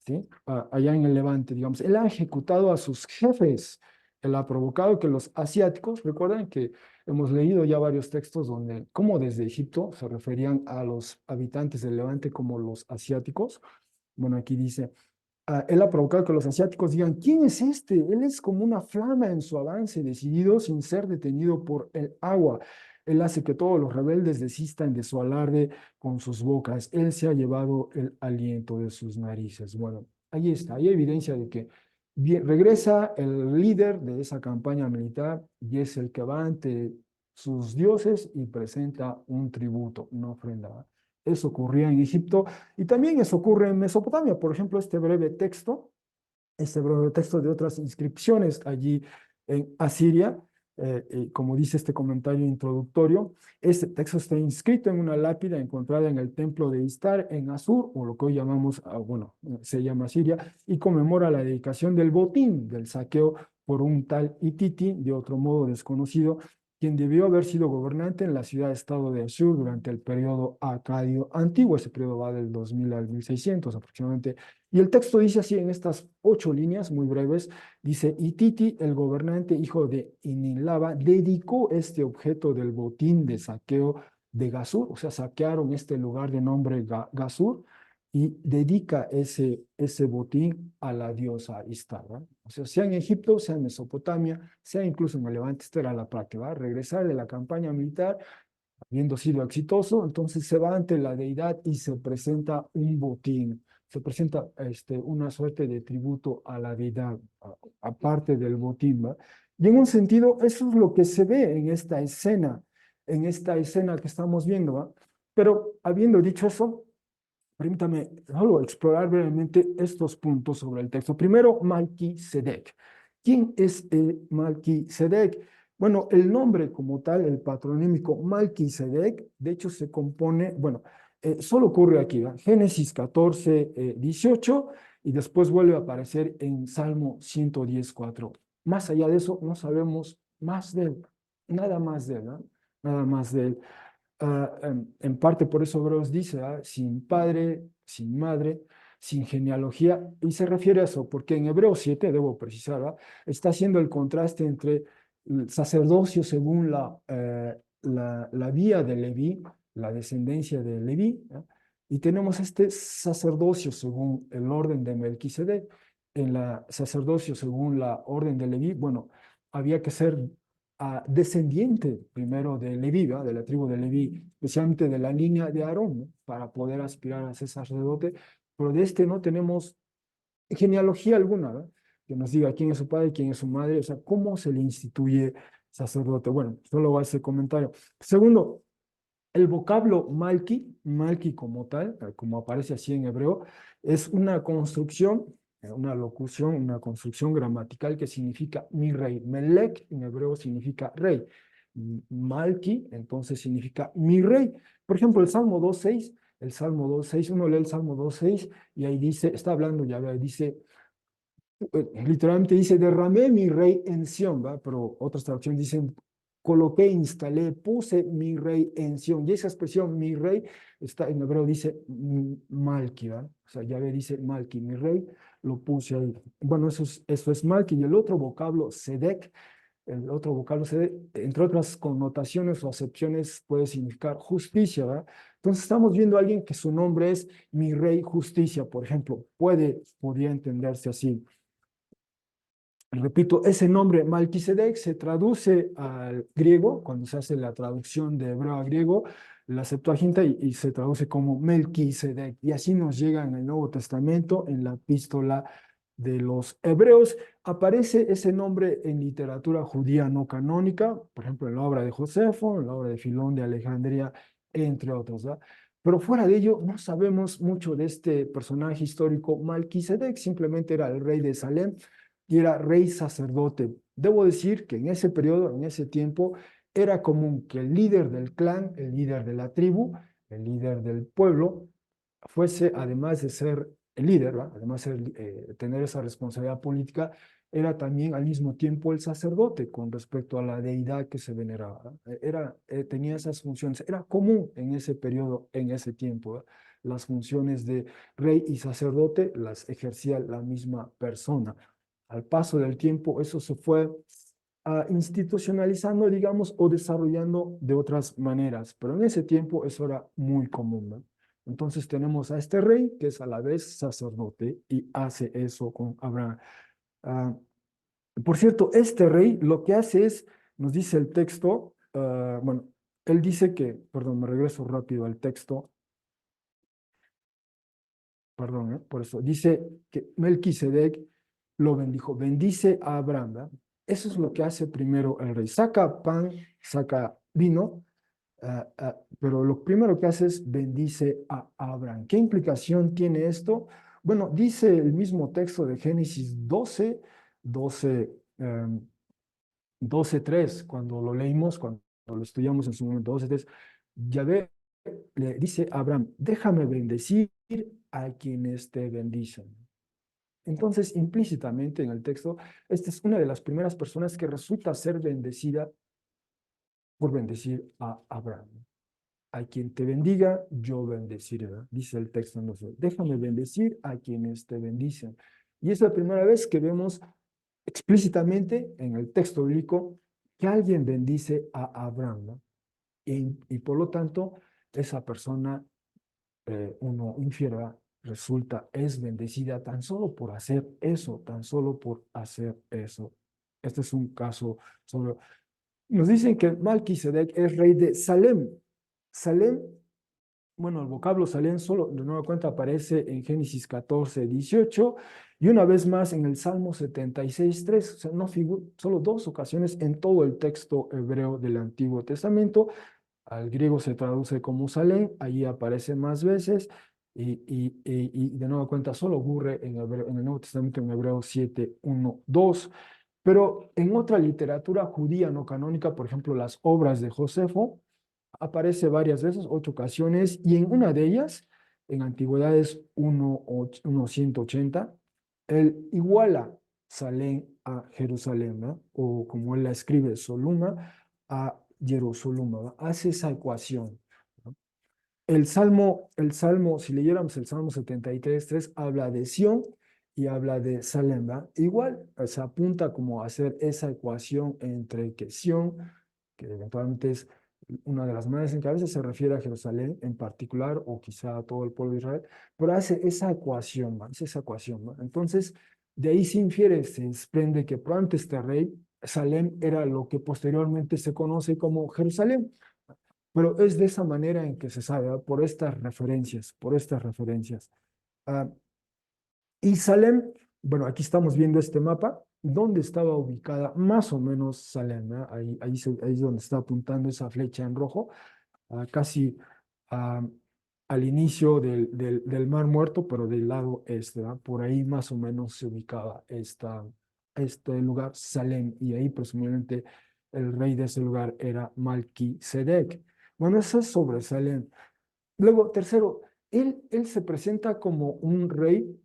Speaker 1: ¿sí? Allá en el Levante, digamos. Él ha ejecutado a sus jefes, él ha provocado que los asiáticos, recuerden que hemos leído ya varios textos donde, como desde Egipto, se referían a los habitantes del Levante como los asiáticos. Bueno, aquí dice, él ha provocado que los asiáticos digan, ¿quién es este? Él es como una flama en su avance, decidido sin ser detenido por el agua. Él hace que todos los rebeldes desistan de su alarde con sus bocas. Él se ha llevado el aliento de sus narices. Bueno, ahí está, hay evidencia de que regresa el líder de esa campaña militar y es el que va ante sus dioses y presenta un tributo, una ofrenda. Eso ocurría en Egipto y también eso ocurre en Mesopotamia. Por ejemplo, este breve texto de otras inscripciones allí en Asiria, como dice este comentario introductorio, este texto está inscrito en una lápida encontrada en el templo de Istar en Asur, o lo que hoy llamamos, bueno, se llama Siria, y conmemora la dedicación del botín, del saqueo por un tal Ititi, de otro modo desconocido, quien debió haber sido gobernante en la ciudad-estado de Asur durante el periodo acadio antiguo. Ese periodo va del 2000 al 1600 aproximadamente. Y el texto dice así en estas 8 líneas muy breves, dice, Ititi, el gobernante hijo de Inilaba, dedicó este objeto del botín de saqueo de Gasur, o sea, saquearon este lugar de nombre Gasur, y dedica ese botín a la diosa Istar, ¿verdad? O sea en Egipto, sea en Mesopotamia, sea incluso en el Levante, esta era la práctica, ¿verdad? Regresar de la campaña militar, habiendo sido exitoso, entonces se va ante la deidad y se presenta un botín, se presenta una suerte de tributo a la deidad, aparte del botín, ¿verdad? Y en un sentido, eso es lo que se ve en esta escena que estamos viendo, ¿verdad? Pero habiendo dicho eso, permítame solo explorar brevemente estos puntos sobre el texto. Primero, Malquisedec. ¿Quién es Malquisedec? Bueno, el nombre como tal, el patronímico Malquisedec, de hecho se compone, bueno, solo ocurre aquí, ¿verdad? Génesis 14, 18, y después vuelve a aparecer en Salmo 110:4. Más allá de eso, no sabemos más de él, nada más de él, ¿no? Nada más de él. En parte por eso Hebreos dice, sin padre, sin madre, sin genealogía, y se refiere a eso, porque en Hebreos 7, debo precisar, está haciendo el contraste entre el sacerdocio según la vía de Leví, la descendencia de Leví, y tenemos este sacerdocio según el orden de Melquisedec. En la sacerdocio según la orden de Leví, bueno, había que ser descendiente primero de Leví, ¿verdad? De la tribu de Leví, especialmente de la línea de Aarón, ¿no? Para poder aspirar a ser sacerdote, pero de este no tenemos genealogía alguna, ¿verdad? Que nos diga quién es su padre, quién es su madre, o sea, cómo se le instituye sacerdote. Bueno, solo va ese comentario. Segundo, el vocablo Malki como tal, como aparece así en hebreo, es una construcción, una locución, una construcción gramatical que significa mi rey. Melech en hebreo significa rey. Malki entonces significa mi rey. Por ejemplo, el Salmo 2:6, uno lee el Salmo 2:6 y ahí dice, está hablando Yahvé, dice, literalmente dice, derramé mi rey en Sión, ¿va? Pero otras traducciones dicen, coloqué, instalé, puse mi rey en Sión. Y esa expresión, mi rey, está en hebreo, dice Malki, ¿va? O sea, Yahvé dice Malki, mi rey, lo puse ahí. Bueno, eso es Malki. Y el otro vocablo, Sedek, entre otras connotaciones o acepciones, puede significar justicia, ¿verdad? Entonces estamos viendo a alguien que su nombre es mi rey justicia, por ejemplo, podría entenderse así. Repito, ese nombre Malquisedec se traduce al griego, cuando se hace la traducción de hebreo a griego, la Septuaginta, y se traduce como Melquisedec. Y así nos llega en el Nuevo Testamento, en la epístola de los hebreos. Aparece ese nombre en literatura judía no canónica, por ejemplo, en la obra de Josefo, en la obra de Filón de Alejandría, entre otros, ¿verdad? Pero fuera de ello, no sabemos mucho de este personaje histórico. Malquisedec simplemente era el rey de Salem y era rey sacerdote. Debo decir que en ese periodo, en ese tiempo, era común que el líder del clan, el líder de la tribu, el líder del pueblo, fuese, además de ser el líder, ¿verdad? Además de tener esa responsabilidad política, era también al mismo tiempo el sacerdote con respecto a la deidad que se veneraba. Tenía esas funciones. Era común en ese periodo, en ese tiempo, ¿verdad? Las funciones de rey y sacerdote las ejercía la misma persona. Al paso del tiempo, eso se fue institucionalizando, digamos, o desarrollando de otras maneras, pero en ese tiempo eso era muy común, ¿no? Entonces tenemos a este rey que es a la vez sacerdote y hace eso con Abraham. Ah, por cierto, este rey lo que hace es, nos dice el texto, bueno, él dice que, perdón, me regreso rápido al texto, perdón, por eso, dice que Melquisedec lo bendijo, bendice a Abraham, ¿verdad? Eso es lo que hace primero el rey, saca pan, saca vino, pero lo primero que hace es bendice a Abraham. ¿Qué implicación tiene esto? Bueno, dice el mismo texto de Génesis 12, 12:3, cuando lo leímos, cuando lo estudiamos en su momento, 12:3, Yahvé le dice a Abraham, déjame bendecir a quienes te bendicen. Entonces, implícitamente en el texto, esta es una de las primeras personas que resulta ser bendecida por bendecir a Abraham. A quien te bendiga, yo bendeciré, ¿verdad? Dice el texto en los déjame bendecir a quienes te bendicen. Y es la primera vez que vemos explícitamente en el texto bíblico que alguien bendice a Abraham, ¿no? Y por lo tanto, esa persona, uno infiere, ¿verdad? Resulta, es bendecida tan solo por hacer eso, tan solo por hacer eso. Este es un caso sobre... Nos dicen que Malquisedec es rey de Salem. Salem, bueno, el vocablo Salem solo de nueva cuenta aparece en Génesis 14:18 y una vez más en el Salmo 76:3. O sea, no figura, solo dos ocasiones en todo el texto hebreo del Antiguo Testamento. Al griego se traduce como Salem, allí aparece más veces y de nueva cuenta solo ocurre en el Nuevo Testamento en Hebreo 7:1-2. Pero en otra literatura judía no canónica, por ejemplo, las obras de Josefo, aparece varias veces, 8 ocasiones, y en una de ellas, en Antigüedades 1:180, él iguala Salem a Jerusalén, ¿no? O como él la escribe, Soluma a Jerusalén, ¿no? Hace esa ecuación, ¿no? Si leyéramos el Salmo 73:3, habla de Sión y habla de Salem, ¿verdad? Igual, se apunta como a hacer esa ecuación entre que Sión, que eventualmente es una de las maneras en que a veces se refiere a Jerusalén en particular, o quizá a todo el pueblo de Israel, pero hace esa ecuación, ¿no? Hace esa ecuación, ¿no? Entonces, de ahí se infiere, se desprende que por antes este rey, Salem era lo que posteriormente se conoce como Jerusalén. Pero es de esa manera en que se sabe, ¿verdad? Por estas referencias, por estas referencias. Ah, y Salem, bueno, aquí estamos viendo este mapa, donde estaba ubicada más o menos Salem, ¿verdad? Ahí es donde está apuntando esa flecha en rojo, casi ah, al inicio del Mar Muerto, pero del lado este, ¿verdad? Por ahí más o menos se ubicaba este lugar, Salem, y ahí presumiblemente el rey de ese lugar era Malquisedec. Bueno, eso es sobre Salem. Luego, tercero, él se presenta como un rey,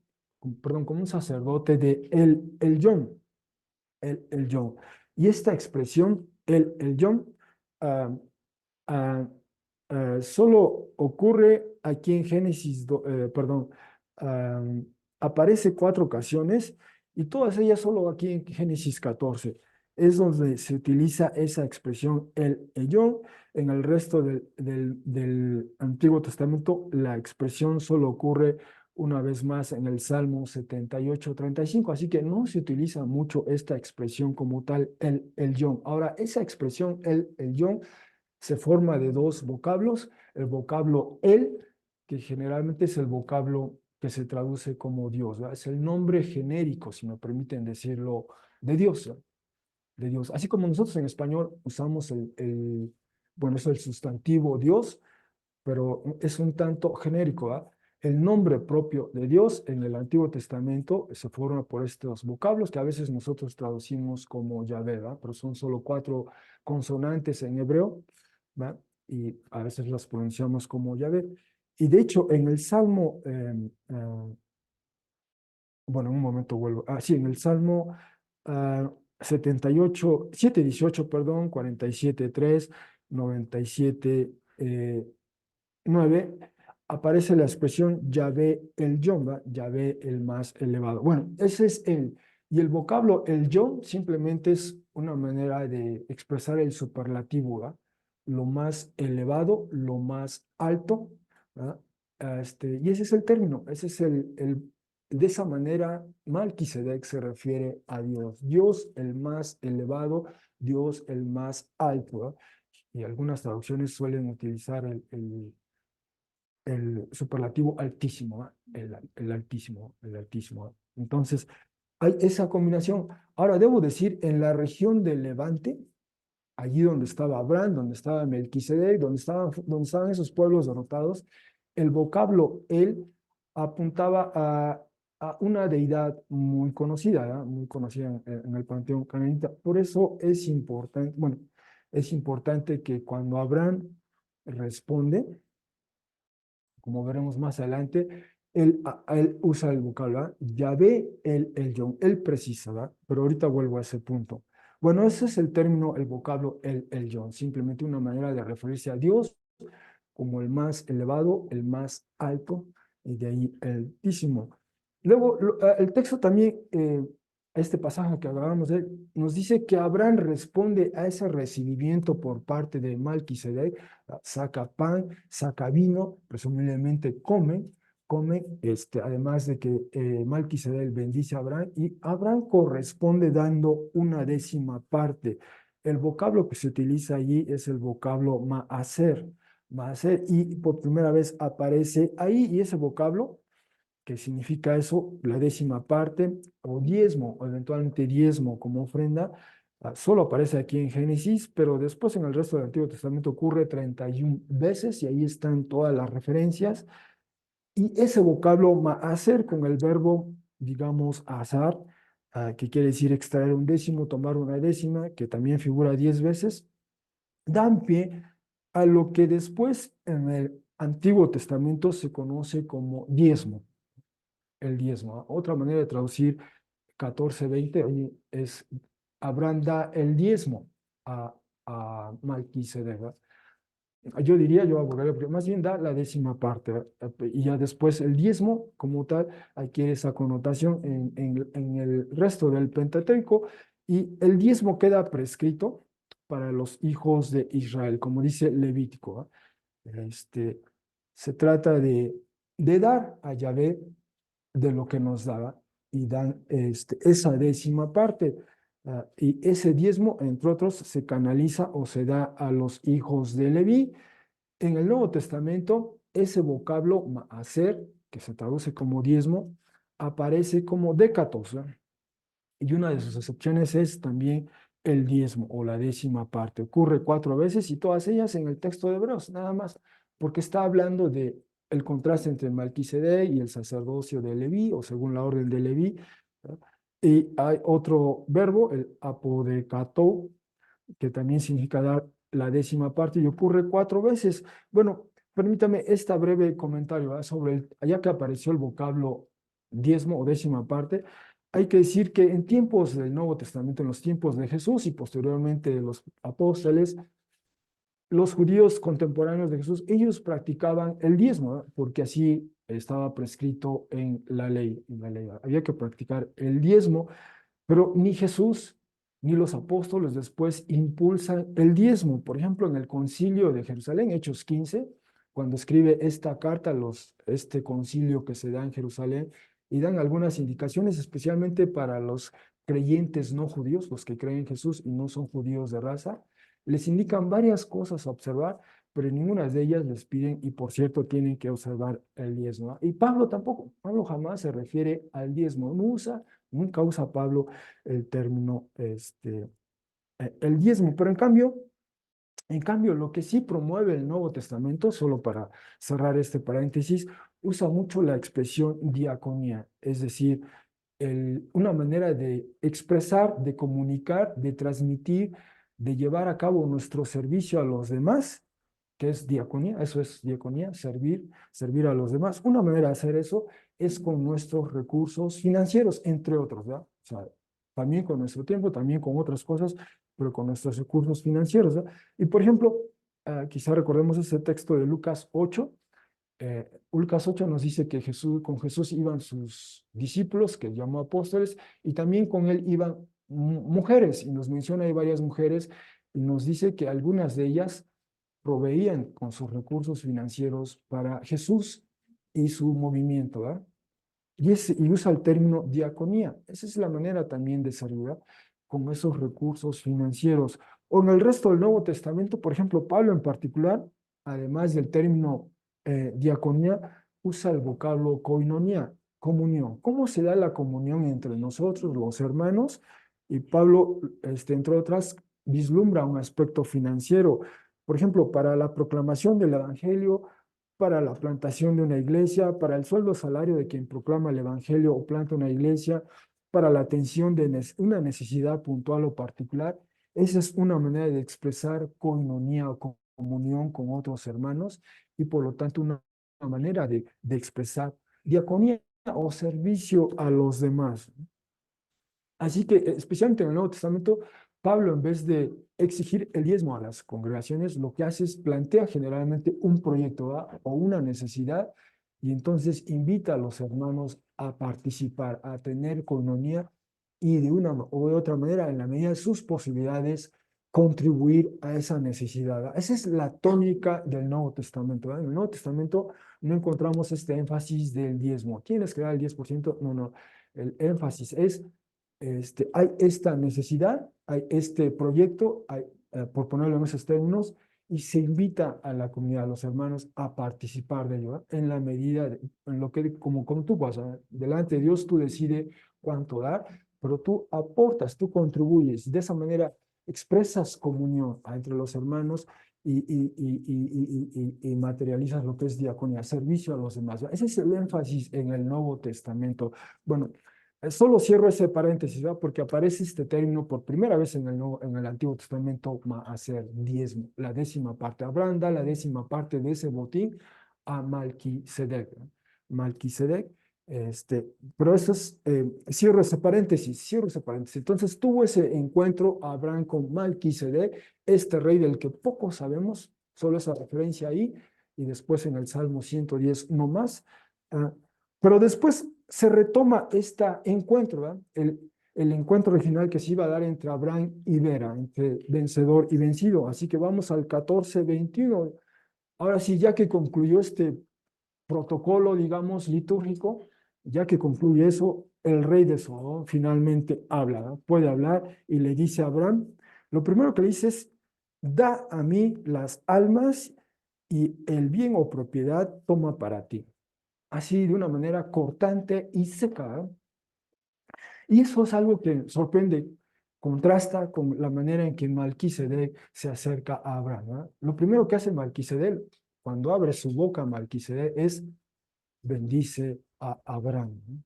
Speaker 1: perdón, como un sacerdote de el Yom. Y esta expresión, el Yom, ah, ah, solo ocurre aquí en Génesis, perdón, ah, aparece 4 ocasiones y todas ellas solo aquí en Génesis 14. Es donde se utiliza esa expresión el Eyón. En el resto del Antiguo Testamento, la expresión solo ocurre una vez más en el Salmo 78:35, así que no se utiliza mucho esta expresión como tal, el Yom. Ahora, esa expresión, el Yom, se forma de dos vocablos, el vocablo el, que generalmente es el vocablo que se traduce como Dios, ¿verdad? Es el nombre genérico, si me permiten decirlo, de Dios, ¿verdad? De Dios. Así como nosotros en español usamos bueno, es el sustantivo Dios, pero es un tanto genérico, ¿verdad? El nombre propio de Dios en el Antiguo Testamento se forma por estos vocablos que a veces nosotros traducimos como Yahvé, ¿verdad? Pero son solo 4 consonantes en hebreo, ¿verdad? Y a veces las pronunciamos como Yahvé. Y de hecho, en el Salmo, bueno, en un momento vuelvo. Sí, en el Salmo 78, 7:18, perdón, 47:3, 97, 9, aparece la expresión Yahvé el Yom, ¿va? Yahvé el más elevado. Bueno, ese es el. Y el vocablo el Yom simplemente es una manera de expresar el superlativo, ¿va? Lo más elevado, lo más alto, ¿va? Y ese es el término, ese es de esa manera Melquisedec se refiere a Dios. Dios el más elevado, Dios el más alto, ¿va? Y algunas traducciones suelen utilizar el superlativo altísimo, ¿ah? El altísimo, el altísimo. Entonces, hay esa combinación. Ahora, debo decir, en la región del Levante, allí donde estaba Abraham, donde estaba Melquisedec, donde estaban esos pueblos derrotados, el vocablo él apuntaba a una deidad muy conocida, ¿ah? Muy conocida en el panteón cananita. Por eso es importante, bueno, es importante que cuando Abraham responde, como veremos más adelante, él usa el vocablo, ¿verdad? Yahvé, el Yom, él precisa, ¿verdad? Pero ahorita vuelvo a ese punto. Bueno, ese es el término, el vocablo, el Yom, simplemente una manera de referirse a Dios como el más elevado, el más alto, y de ahí el altísimo. Luego, el texto también, este pasaje que acabamos de ver, nos dice que Abraham responde a ese recibimiento por parte de Melquisedec, saca pan, saca vino, presumiblemente come, además de que Melquisedec bendice a Abraham, y Abraham corresponde dando una décima parte. El vocablo que se utiliza allí es el vocablo maaser, y por primera vez aparece ahí, y ese vocablo, que significa eso, la décima parte, o diezmo, o eventualmente diezmo como ofrenda, solo aparece aquí en Génesis, pero después en el resto del Antiguo Testamento ocurre 31 veces, y ahí están todas las referencias, y ese vocablo maaser con el verbo, digamos, azar, que quiere decir extraer un décimo, tomar una décima, que también figura 10 veces, dan pie a lo que después en el Antiguo Testamento se conoce como diezmo, el diezmo. Otra manera de traducir 14:20 ahí es Abraham da el diezmo a Melquisedec, ¿verdad? Yo abogaría, porque más bien da la décima parte, ¿verdad? Y ya después el diezmo como tal adquiere esa connotación en el resto del Pentateuco, y el diezmo queda prescrito para los hijos de Israel, como dice Levítico, ¿verdad? Se trata de dar a Yahvé de lo que nos daba, y dan esa décima parte. Y ese diezmo, entre otros, se canaliza o se da a los hijos de Leví. En el Nuevo Testamento, ese vocablo maaser, que se traduce como diezmo, aparece como décatos, ¿verdad? Y una de sus excepciones es también el diezmo o la décima parte. Ocurre 4 veces, y todas ellas en el texto de Hebreos, nada más, porque está hablando de el contraste entre Melquisedec y el sacerdocio de Leví, o según la orden de Leví, ¿verdad? Y hay otro verbo, el apodecato, que también significa dar la décima parte, y ocurre 4 veces. Bueno, permítame este breve comentario, ¿verdad? Allá que apareció el vocablo diezmo o décima parte, hay que decir que en tiempos del Nuevo Testamento, en los tiempos de Jesús y posteriormente de los apóstoles, los judíos contemporáneos de Jesús, ellos practicaban el diezmo, ¿verdad? Porque así estaba prescrito en la ley, ¿verdad? Había que practicar el diezmo, pero ni Jesús ni los apóstoles después impulsan el diezmo. Por ejemplo, en el concilio de Jerusalén, Hechos 15, cuando escribe esta carta, este concilio que se da en Jerusalén, y dan algunas indicaciones, especialmente para los creyentes no judíos, los que creen en Jesús y no son judíos de raza, les indican varias cosas a observar, pero en ninguna de ellas les piden, y por cierto, tienen que observar el diezmo, ¿ah? Y Pablo tampoco, Pablo jamás se refiere al diezmo, nunca usa Pablo el término, el diezmo, pero en cambio, lo que sí promueve el Nuevo Testamento, solo para cerrar este paréntesis, usa mucho la expresión diaconía, es decir, una manera de expresar, de comunicar, de transmitir, de llevar a cabo nuestro servicio a los demás, que es diaconía, eso es diaconía, servir a los demás. Una manera de hacer eso es con nuestros recursos financieros, entre otros, ¿verdad? O sea, también con nuestro tiempo, también con otras cosas, pero con nuestros recursos financieros, ¿verdad? Y por ejemplo, quizá recordemos ese texto de Lucas 8. Lucas 8 nos dice que con Jesús iban sus discípulos, que llamó apóstoles, y también con él iban mujeres, y nos menciona ahí varias mujeres, y nos dice que algunas de ellas proveían con sus recursos financieros para Jesús y su movimiento, ¿verdad? Y usa el término diaconía. Esa es la manera también de servir, ¿verdad? Con esos recursos financieros. O en el resto del Nuevo Testamento, por ejemplo, Pablo en particular, además del término diaconía, usa el vocablo koinonía, comunión. ¿Cómo se da la comunión entre nosotros, los hermanos? Y Pablo, entre otras, vislumbra un aspecto financiero. Por ejemplo, para la proclamación del Evangelio, para la plantación de una iglesia, para el sueldo salario de quien proclama el Evangelio o planta una iglesia, para la atención de una necesidad puntual o particular. Esa es una manera de expresar coinonía o comunión con otros hermanos y por lo tanto una manera de expresar diaconía o servicio a los demás. Así que, especialmente en el Nuevo Testamento, Pablo, en vez de exigir el diezmo a las congregaciones, lo que hace es plantea generalmente un proyecto, ¿verdad? O una necesidad, y entonces invita a los hermanos a participar, a tener coinonía y de una o de otra manera, en la medida de sus posibilidades, contribuir a esa necesidad, ¿verdad? Esa es la tónica del Nuevo Testamento, ¿verdad? En el Nuevo Testamento no encontramos este énfasis del diezmo. ¿Tienes que dar el 10%? No, no. El énfasis es hay esta necesidad, hay este proyecto, por ponerlo en esos términos, y se invita a la comunidad, a los hermanos, a participar de ello, ¿eh? En la medida, en lo que, como tú vas, delante de Dios, tú decides cuánto dar, pero tú aportas, tú contribuyes, de esa manera expresas comunión entre los hermanos y materializas lo que es diaconía, servicio a los demás. Ese es el énfasis en el Nuevo Testamento. Bueno, solo cierro ese paréntesis, ¿verdad? Porque aparece este término por primera vez en el Antiguo Testamento, hacer diezmo, la décima parte. Abraham da la décima parte de ese botín a Malquisedec, ¿no? Malquisedec, pero eso es, cierro ese paréntesis. Entonces tuvo ese encuentro Abraham con Malquisedec, este rey del que poco sabemos, solo esa referencia ahí, y después en el Salmo 110 no más. Ah, pero después se retoma este encuentro, ¿verdad? El encuentro original que se iba a dar entre Abraham y Vera, entre vencedor y vencido. Así que vamos al 14:21. Ahora sí, ya que concluyó este protocolo, digamos, litúrgico, ya que concluye eso, el rey de Sodom finalmente habla, ¿no? Puede hablar y le dice a Abraham, lo primero que le dice es, da a mí las almas y el bien o propiedad toma para ti, así de una manera cortante y seca, ¿eh? Y eso es algo que sorprende, contrasta con la manera en que Malquisedec se acerca a Abraham, ¿no? Lo primero que hace Malquisedec, cuando abre su boca Malquisedec, es bendice a Abraham, ¿no?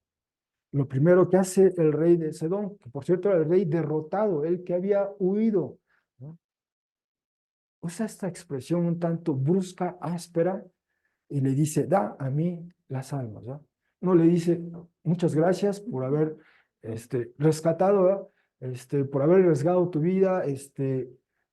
Speaker 1: Lo primero que hace el rey de Sedón, que por cierto era el rey derrotado, el que había huido, ¿no? Usa esta expresión un tanto brusca, áspera, y le dice, da a mí las almas, ¿no? No le dice, muchas gracias por haber rescatado, ¿verdad? Por haber arriesgado tu vida,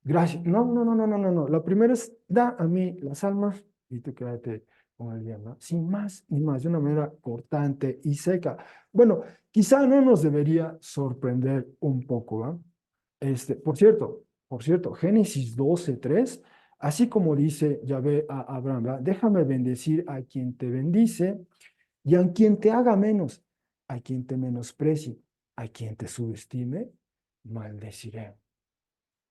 Speaker 1: gracias. No, no, no, no, no, no, no. Lo primero es, da a mí las almas y tú quédate con el bien, ¿no? Sin más ni más, de una manera cortante y seca. Bueno, quizá no nos debería sorprender un poco, ¿verdad? Por cierto, Génesis 12:3, así como dice Yahvé a Abraham, ¿verdad? Déjame bendecir a quien te bendice y a quien te haga menos, a quien te menosprecie, a quien te subestime, maldeciré,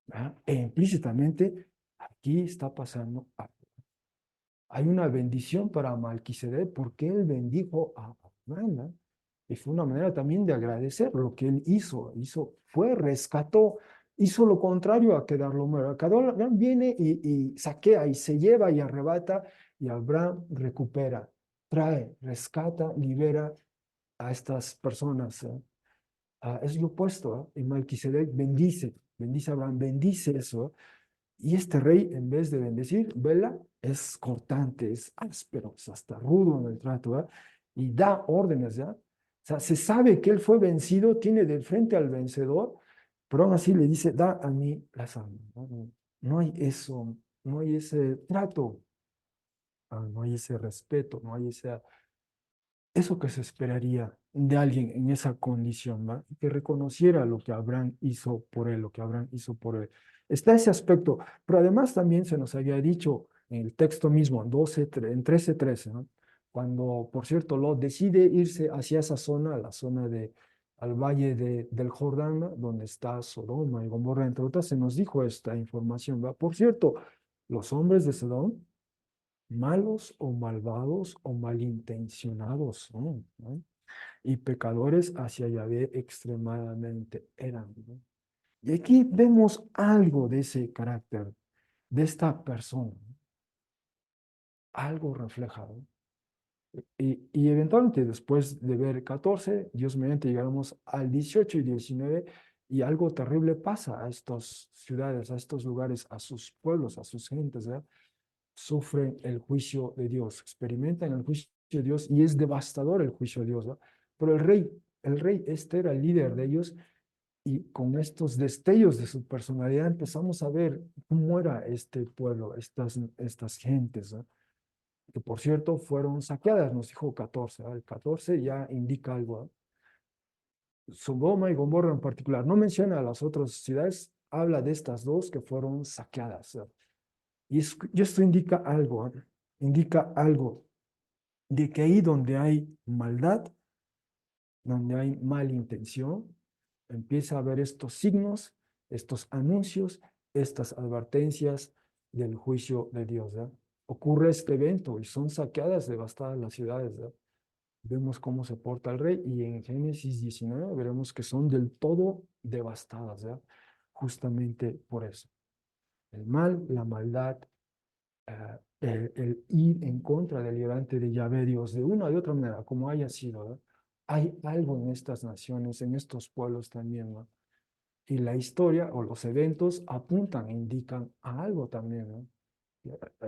Speaker 1: ¿verdad? E implícitamente aquí está pasando algo. hay una bendición para Malquisedec porque él bendijo a Abraham, ¿no? Y fue una manera también de agradecer lo que él fue, rescató, hizo lo contrario a quedarlo muerto. Abraham viene y saquea y se lleva y arrebata y Abraham recupera, trae, rescata, libera a estas personas. Es lo opuesto, ¿eh? Y Malquisedec bendice a Abraham, bendice eso. Y este rey, en vez de bendecir, vela, es cortante, es áspero, es hasta rudo en el trato, ¿verdad? Y da órdenes, ¿ya? O sea, se sabe que él fue vencido, tiene de frente al vencedor, pero aún así le dice, da a mí las armas, ¿no? No hay eso, no hay ese trato, no hay ese respeto, no hay eso que se esperaría de alguien en esa condición, ¿va? Que reconociera lo que Abraham hizo por él, lo que Abraham hizo por él. Está ese aspecto, pero además también se nos había dicho en el texto mismo, en 13:13, ¿no? Cuando, por cierto, Lot decide irse hacia esa zona, la zona al valle del Jordán, ¿no? Donde está Sodoma y Gomorra, entre otras, se nos dijo esta información, ¿va? Por cierto, los hombres de Sodoma malos o malvados o malintencionados son, ¿no? Y pecadores hacia Yahvé extremadamente eran, ¿no? Y aquí vemos algo de ese carácter, de esta persona, ¿no? Algo reflejado. Y eventualmente después de ver 14, Dios mediante llegamos al 18 y 19 y algo terrible pasa a estas ciudades, a estos lugares, a sus pueblos, a sus gentes, ¿verdad? Sufren el juicio de Dios, experimentan el juicio de Dios y es devastador el juicio de Dios, ¿no? Pero el rey este era el líder de ellos y con estos destellos de su personalidad empezamos a ver cómo era este pueblo, estas gentes, ¿no? Que por cierto fueron saqueadas, nos dijo 14, ¿no? El 14 ya indica algo, ¿no? Sodoma y Gomorra en particular, no menciona a las otras ciudades, habla de estas dos que fueron saqueadas, ¿no? Y esto indica algo de que ahí donde hay maldad, donde hay mala intención, empieza a haber estos signos, estos anuncios, estas advertencias del juicio de Dios, ¿verdad? Ocurre este evento y son saqueadas, devastadas las ciudades, ¿verdad? Vemos cómo se porta el rey y en Génesis 19 veremos que son del todo devastadas, ¿verdad? Justamente por eso. El mal, la maldad, el ir en contra del delante de Yahvé Dios, de una o de otra manera, como haya sido, ¿no? Hay algo en estas naciones, en estos pueblos también, ¿no? Y la historia o los eventos apuntan e indican a algo también, ¿no?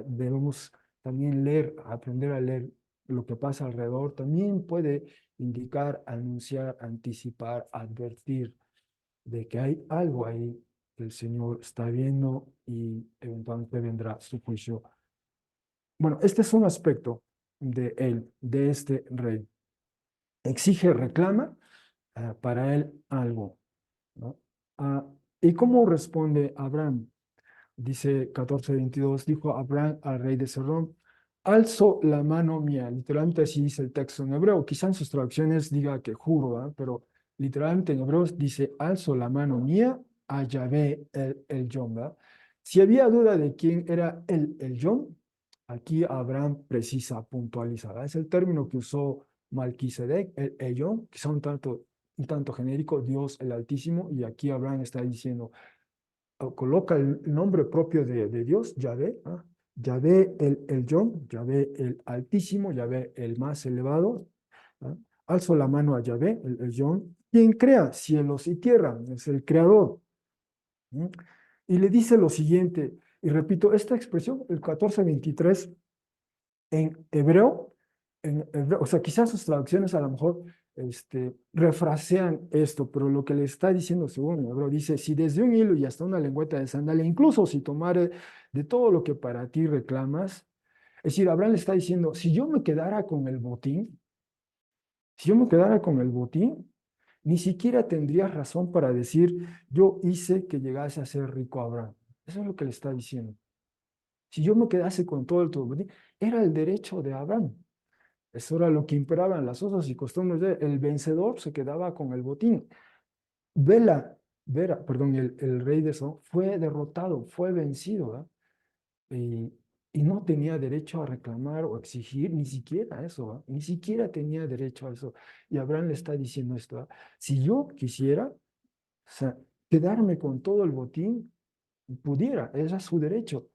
Speaker 1: Debemos también leer, aprender a leer lo que pasa alrededor, también puede indicar, anunciar, anticipar, advertir de que hay algo ahí que el Señor está viendo y eventualmente vendrá su juicio. Bueno, este es un aspecto de él, de este rey. Exige, reclama para él algo, ¿no? Ah, ¿Y cómo responde Abraham? Dice 14:22, dijo Abraham al rey de Serón, alzo la mano mía. Literalmente así dice el texto en hebreo. Quizá en sus traducciones diga que juro, ¿verdad? Pero literalmente en hebreo dice, alzo la mano mía a Yahvé el Yom, ¿verdad? Si había duda de quién era el Yom, aquí Abraham precisa, puntualiza, ¿verdad? Es el término que usó Malquisedec, el Yom, quizá un tanto genérico, Dios el Altísimo, y aquí Abraham está diciendo, coloca el nombre propio de Dios, Yahvé, ¿ah? Yahvé el Yom, Yahvé el Altísimo, Yahvé el más elevado. ¿Ah? Alzo la mano a Yahvé, el Yom, quien crea cielos y tierra, es el creador. ¿Mm? Y le dice lo siguiente, y repito, esta expresión, el 14:23, en hebreo, o sea, quizás sus traducciones a lo mejor refrasean esto, pero lo que le está diciendo según el hebreo dice, si desde un hilo y hasta una lengüeta de sandalia, incluso si tomare de todo lo que para ti reclamas, es decir, Abraham le está diciendo, si yo me quedara con el botín, si yo me quedara con el botín, ni siquiera tendrías razón para decir, yo hice que llegase a ser rico Abraham. Eso es lo que le está diciendo. Si yo me quedase con todo el botín, era el derecho de Abraham. Eso era lo que imperaba en las usos y costumbres el vencedor se quedaba con el botín. Vera, perdón, el rey de eso fue derrotado, fue vencido, ¿verdad? y no tenía derecho a reclamar o exigir ni siquiera eso, ¿va? Ni siquiera tenía derecho a eso. Y Abraham le está diciendo esto, ¿va? Si yo quisiera, o sea, quedarme con todo el botín, pudiera, era su derecho.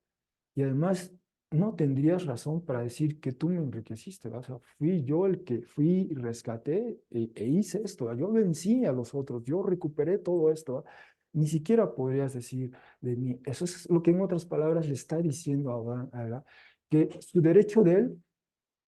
Speaker 1: Y además, no tendrías razón para decir que tú me enriqueciste, ¿va? O sea, fui yo el que fui y rescaté e hice esto, ¿va? Yo vencí a los otros, yo recuperé todo esto, ¿va? Ni siquiera podrías decir de mí. Eso es lo que en otras palabras le está diciendo a Abraham, ¿verdad? Que su derecho de él,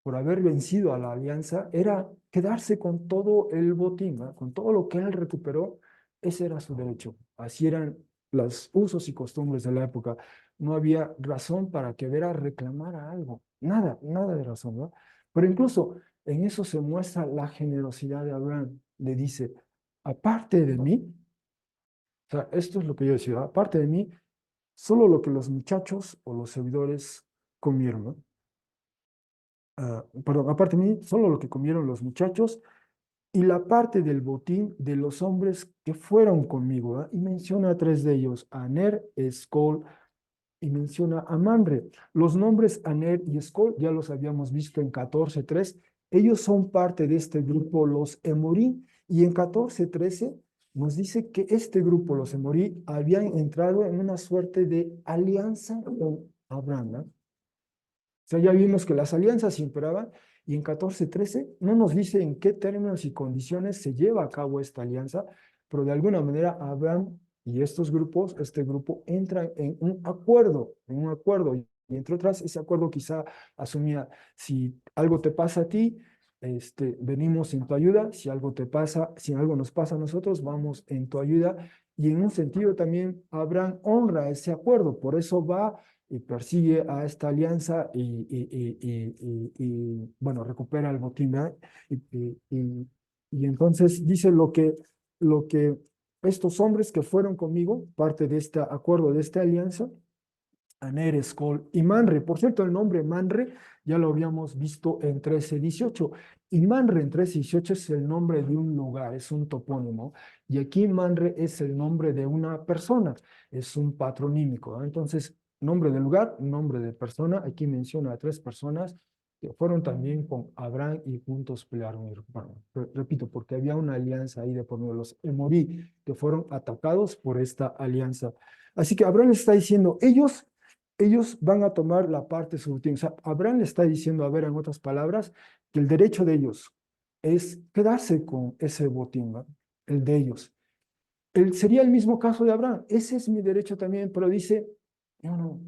Speaker 1: por haber vencido a la alianza, era quedarse con todo el botín, ¿va? Con todo lo que él recuperó, ese era su derecho. Así eran los usos y costumbres de la época. No había razón para que Vera reclamara algo. Nada, nada de razón, ¿no? Pero incluso en eso se muestra la generosidad de Abraham. Le dice, aparte de mí, o sea, esto es lo que yo decía, aparte de mí, solo lo que los muchachos o los servidores comieron, ¿no? Perdón, aparte de mí, solo lo que comieron los muchachos y la parte del botín de los hombres que fueron conmigo, ¿verdad? Y menciona a tres de ellos, a Aner, Escol y menciona a Manre. Los nombres Aner y Escol ya los habíamos visto en 14:3. Ellos son parte de este grupo, los Emorí, y en 14:13 nos dice que este grupo, los Emorí, habían entrado en una suerte de alianza con Abraham, ¿no? O sea, ya vimos que las alianzas imperaban y en 14:13 no nos dice en qué términos y condiciones se lleva a cabo esta alianza, pero de alguna manera Abraham y estos grupos, este grupo entra en un acuerdo, y entre otras, ese acuerdo quizá asumía, si algo te pasa a ti, venimos en tu ayuda, si algo te pasa, si algo nos pasa a nosotros, vamos en tu ayuda, y en un sentido también Abraham honra ese acuerdo, por eso va y persigue a esta alianza bueno, recupera el botín, ¿verdad? Y, y, y, y entonces dice lo que estos hombres que fueron conmigo, parte de este acuerdo, de esta alianza, Aner, Escol y Manre. Por cierto, el nombre Manre ya lo habíamos visto en 13:18. Y Manre en 13:18 es el nombre de un lugar, es un topónimo. Y aquí Manre es el nombre de una persona, es un patronímico, ¿no? Entonces, nombre de lugar, nombre de persona. Aquí menciona a tres personas que fueron también con Abraham y juntos pelearon. Bueno, repito, porque había una alianza ahí de por medio de los Emorí que fueron atacados por esta alianza. Así que Abraham les está diciendo, ellos van a tomar la parte sutil. O sea, Abraham le está diciendo, a ver, en otras palabras, que el derecho de ellos es quedarse con ese botín, ¿no? El de ellos. Sería el mismo caso de Abraham. Ese es mi derecho también, pero dice, yo no,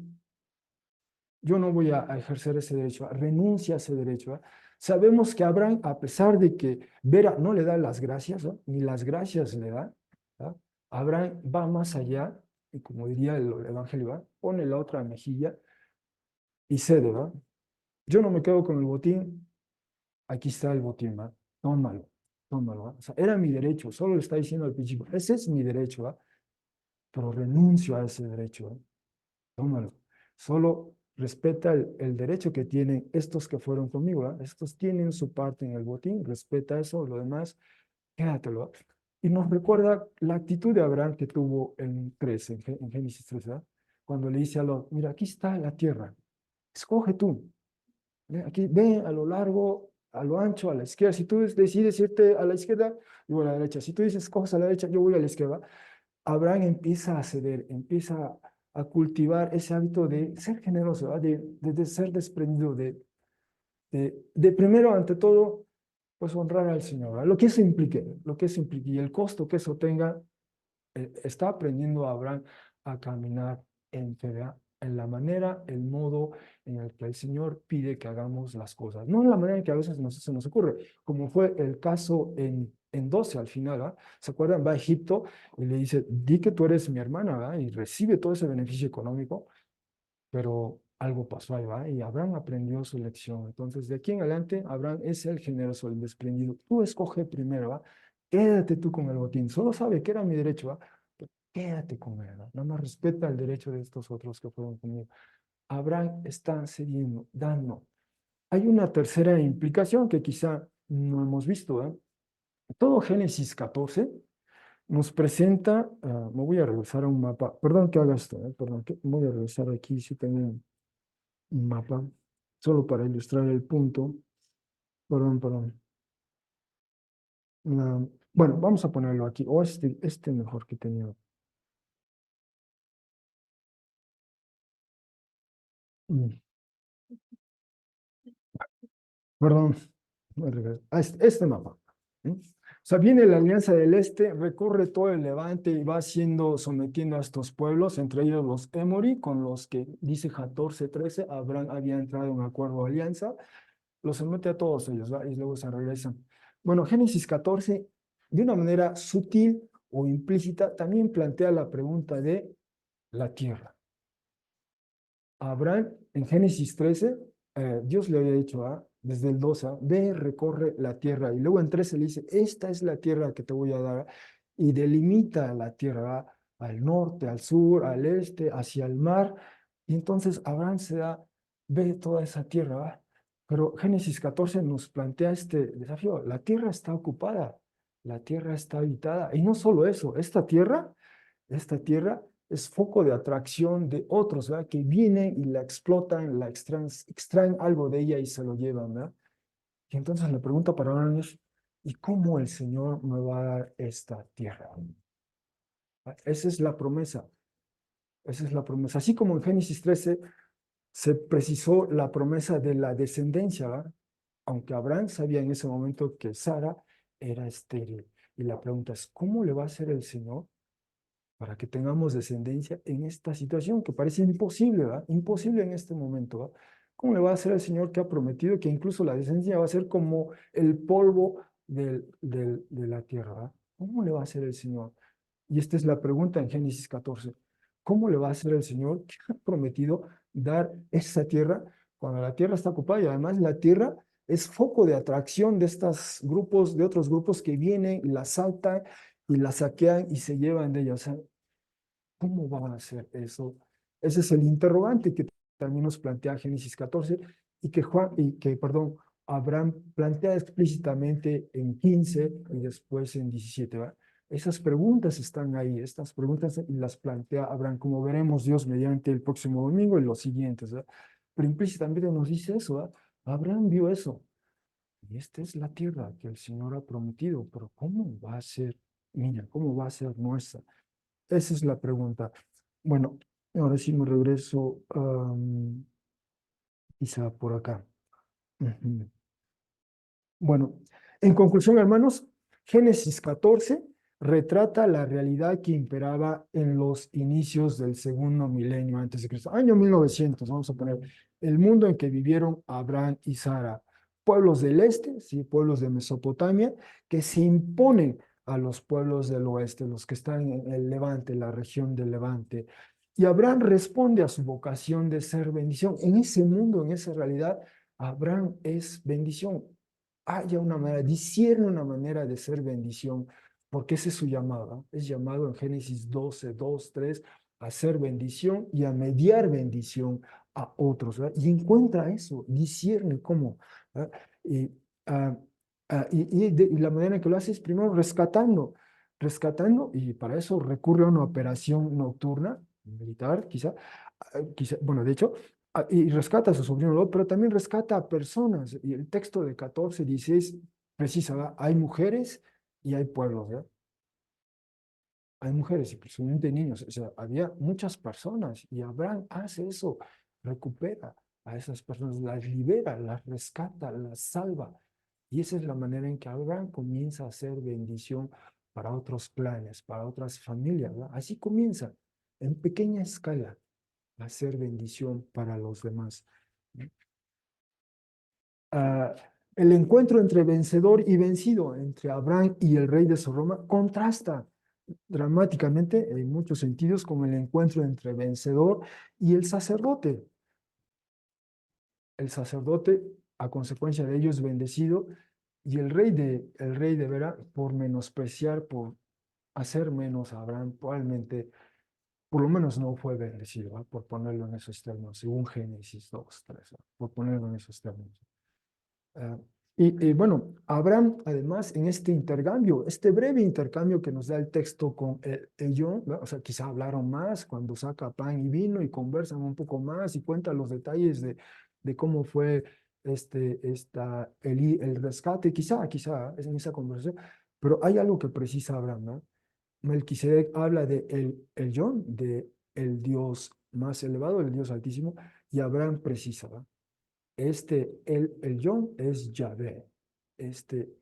Speaker 1: yo no voy a ejercer ese derecho, renuncia a ese derecho, ¿eh? Sabemos que Abraham, a pesar de que Vera no le da las gracias, ¿no? Ni las gracias le da, ¿no? Abraham va más allá, y como diría el Evangelio, ¿no? Pone la otra mejilla y cede, ¿no? Yo no me quedo con el botín, aquí está el botín, ¿va? Tómalo, tómalo, ¿va? O sea, era mi derecho, solo le está diciendo al principio, ese es mi derecho, ¿va? Pero renuncio a ese derecho, ¿va? Tómalo. Solo respeta el derecho que tienen estos que fueron conmigo, ¿va? Estos tienen su parte en el botín, respeta eso, lo demás, quédatelo, ¿va? Y nos recuerda la actitud de Abraham que tuvo en Génesis 3, ¿va? Cuando le dice a Lot, mira, aquí está la tierra, escoge tú. Aquí, ve a lo largo, a lo ancho, a la izquierda. Si tú decides irte a la izquierda, yo voy a la derecha. Si tú dices, coges a la derecha, yo voy a la izquierda. Abraham empieza a ceder, empieza a cultivar ese hábito de ser generoso, ¿verdad? De ser desprendido, de primero, ante todo, pues honrar al Señor, ¿verdad? Lo que eso implique, lo que eso implique y el costo que eso tenga, está aprendiendo Abraham a caminar en fe, ¿verdad? En la manera, el modo en el que el Señor pide que hagamos las cosas, no en la manera en que a veces se nos ocurre, como fue el caso en 12 al final, ¿verdad? ¿Se acuerdan? Va a Egipto y le dice, di que tú eres mi hermana, ¿verdad? Y recibe todo ese beneficio económico, pero algo pasó ahí, ¿va? Y Abraham aprendió su lección. Entonces, de aquí en adelante, Abraham es el generoso, el desprendido. Tú escoge primero, ¿va? Quédate tú con el botín. Solo sabe que era mi derecho, ¿va? Pero quédate con él, ¿va? Nada más respeta el derecho de estos otros que fueron conmigo. Abraham está cediendo, dando. Hay una tercera implicación que quizá no hemos visto, ¿va? Todo Génesis 14 nos presenta, me voy a regresar a un mapa, perdón que haga esto, perdón, que voy a regresar aquí, si tengo un mapa, solo para ilustrar el punto. Perdón. Bueno, vamos a ponerlo aquí, o este mejor que tenía. Mm, Perdón, este mapa. ¿Mm? O sea, viene la Alianza del Este, recorre todo el Levante y va sometiendo a estos pueblos, entre ellos los Emory, con los que dice 14:13, Abraham había entrado en acuerdo de alianza, los somete a todos ellos, ¿va? Y luego se regresan. Bueno, Génesis 14, de una manera sutil o implícita, también plantea la pregunta de la tierra. Abraham, en Génesis 13, Dios le había dicho, desde el 2, ve, recorre la tierra. Y luego en 13 le dice, esta es la tierra que te voy a dar. Y delimita la tierra, al norte, al sur, al este, hacia el mar. Y entonces Abraham ve toda esa tierra, ¿va? Pero Génesis 14 nos plantea este desafío. La tierra está ocupada, la tierra está habitada. Y no solo eso, esta tierra es foco de atracción de otros, ¿verdad? Que vienen y la explotan, la extraen algo de ella y se lo llevan, ¿verdad? Y entonces la pregunta para Abraham es, ¿y cómo el Señor me va a dar esta tierra? Esa es la promesa, esa es la promesa. Así como en Génesis 13 se precisó la promesa de la descendencia, ¿verdad? Aunque Abraham sabía en ese momento que Sara era estéril. Y la pregunta es, ¿cómo le va a hacer el Señor para que tengamos descendencia en esta situación que parece imposible, ¿verdad? Imposible en este momento, ¿verdad? ¿Cómo le va a hacer el Señor que ha prometido que incluso la descendencia va a ser como el polvo de la tierra, ¿verdad? ¿Cómo le va a hacer el Señor? Y esta es la pregunta en Génesis 14. ¿Cómo le va a hacer el Señor que ha prometido dar esa tierra cuando la tierra está ocupada? Y además la tierra es foco de atracción de estos grupos, de otros grupos que vienen y la saltan y la saquean y se llevan de ella. O sea, ¿cómo van a hacer eso? Ese es el interrogante que también nos plantea Génesis 14 perdón, Abraham plantea explícitamente en 15 y después en 17, ¿va? Esas preguntas están ahí, estas preguntas y las plantea Abraham, como veremos Dios mediante el próximo domingo y los siguientes, ¿va? Pero implícitamente nos dice eso, ¿va? Abraham vio eso. Y esta es la tierra que el Señor ha prometido, pero ¿cómo va a ser mía? ¿Cómo va a ser nuestra? Esa es la pregunta. Bueno, ahora sí me regreso quizá por acá. Ujú. Bueno, en conclusión, hermanos, Génesis 14 retrata la realidad que imperaba en los inicios del segundo milenio antes de Cristo. Año 1900, vamos a poner el mundo en que vivieron Abraham y Sara. Pueblos del este, sí, pueblos de Mesopotamia, que se imponen a los pueblos del oeste, los que están en el Levante, la región del Levante. Y Abraham responde a su vocación de ser bendición. En ese mundo, en esa realidad, Abraham es bendición. Haya una manera, discierne una manera de ser bendición, porque ese es su llamado. Es llamado en Génesis 12, 2, 3, a ser bendición y a mediar bendición a otros, ¿verdad? Y encuentra eso, discierne cómo, ¿verdad? Y, ah, y la manera en que lo hace es primero rescatando, y para eso recurre a una operación nocturna, militar, bueno, de hecho, y rescata a su sobrino Lot, pero también rescata a personas. Y el texto de 14, 16 precisa, ¿verdad? Hay mujeres y hay pueblos, ¿verdad? Hay mujeres y principalmente niños. O sea, había muchas personas y Abraham hace eso, recupera a esas personas, las libera, las rescata, las salva. Y esa es la manera en que Abraham comienza a hacer bendición para otros planes, para otras familias, ¿verdad? Así comienza, en pequeña escala, a hacer bendición para los demás. Ah, el encuentro entre vencedor y vencido, entre Abraham y el rey de Sodoma, contrasta dramáticamente en muchos sentidos con el encuentro entre vencedor y el sacerdote. El sacerdote, a consecuencia de ello, es bendecido y el rey de Vera, por menospreciar, por hacer menos a Abraham, probablemente, por lo menos no fue bendecido, ¿va? Por ponerlo en esos términos, según Génesis 2, 3, ¿va? Por ponerlo en esos términos. Ah, Y bueno, Abraham, además, en este intercambio, este breve intercambio que nos da el texto con John, ¿no? O sea, quizá hablaron más cuando saca pan y vino y conversan un poco más y cuentan los detalles de cómo fue el rescate, quizá es en esa conversación, pero hay algo que precisa Abraham, ¿no? Melquisedec habla de el John, de el Dios más elevado, el Dios altísimo, y Abraham precisa, ¿va? El John es Yahvé. Este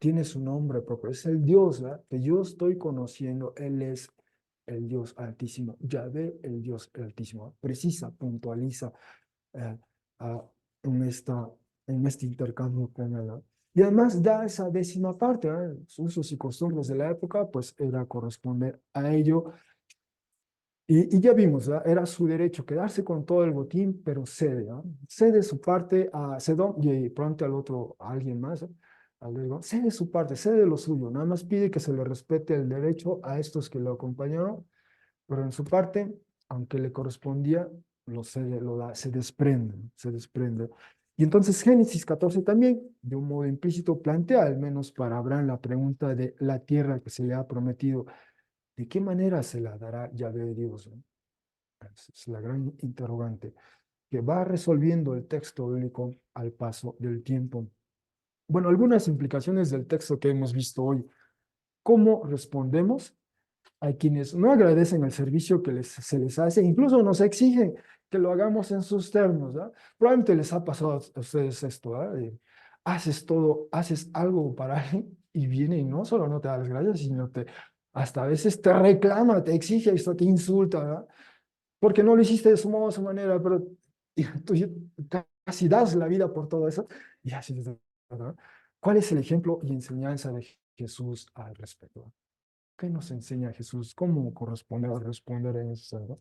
Speaker 1: tiene su nombre propio, es el Dios, ¿verdad? Que yo estoy conociendo, Él es el Dios altísimo. Yahvé, el Dios altísimo. Precisa, puntualiza eh, ah, en, esta, en este intercambio con Él, ¿no? Y además da esa décima parte, ¿verdad? Los usos y costumbres de la época, pues era corresponder a ello y ya vimos, ¿verdad? Era su derecho quedarse con todo el botín, pero cede, ¿no? Cede su parte a Sedón y pronto al otro, a alguien más, ¿eh? Cede su parte, cede lo suyo, nada más pide que se le respete el derecho a estos que lo acompañaron, pero en su parte, aunque le correspondía, lo cede, lo da, se desprende, se desprende. Y entonces Génesis 14 también, de un modo implícito, plantea, al menos para Abraham, la pregunta de la tierra que se le ha prometido. ¿De qué manera se la dará Yahvé de Dios? ¿No? Es la gran interrogante que va resolviendo el texto bíblico al paso del tiempo. Bueno, algunas implicaciones del texto que hemos visto hoy. ¿Cómo respondemos a quienes no agradecen el servicio que se les hace? Incluso nos exigen que lo hagamos en sus términos, ¿verdad? Probablemente les ha pasado a ustedes esto, ¿verdad? Haces todo, haces algo para alguien y viene y no solo no te da las gracias, sino hasta a veces te reclama, te exige esto, te insulta, ¿verdad? Porque no lo hiciste de su modo, de su manera, pero y tú casi das la vida por todo eso. Y así, ¿verdad? ¿Cuál es el ejemplo y enseñanza de Jesús al respecto? ¿Qué nos enseña Jesús? ¿Cómo corresponde a responder en eso, ¿verdad?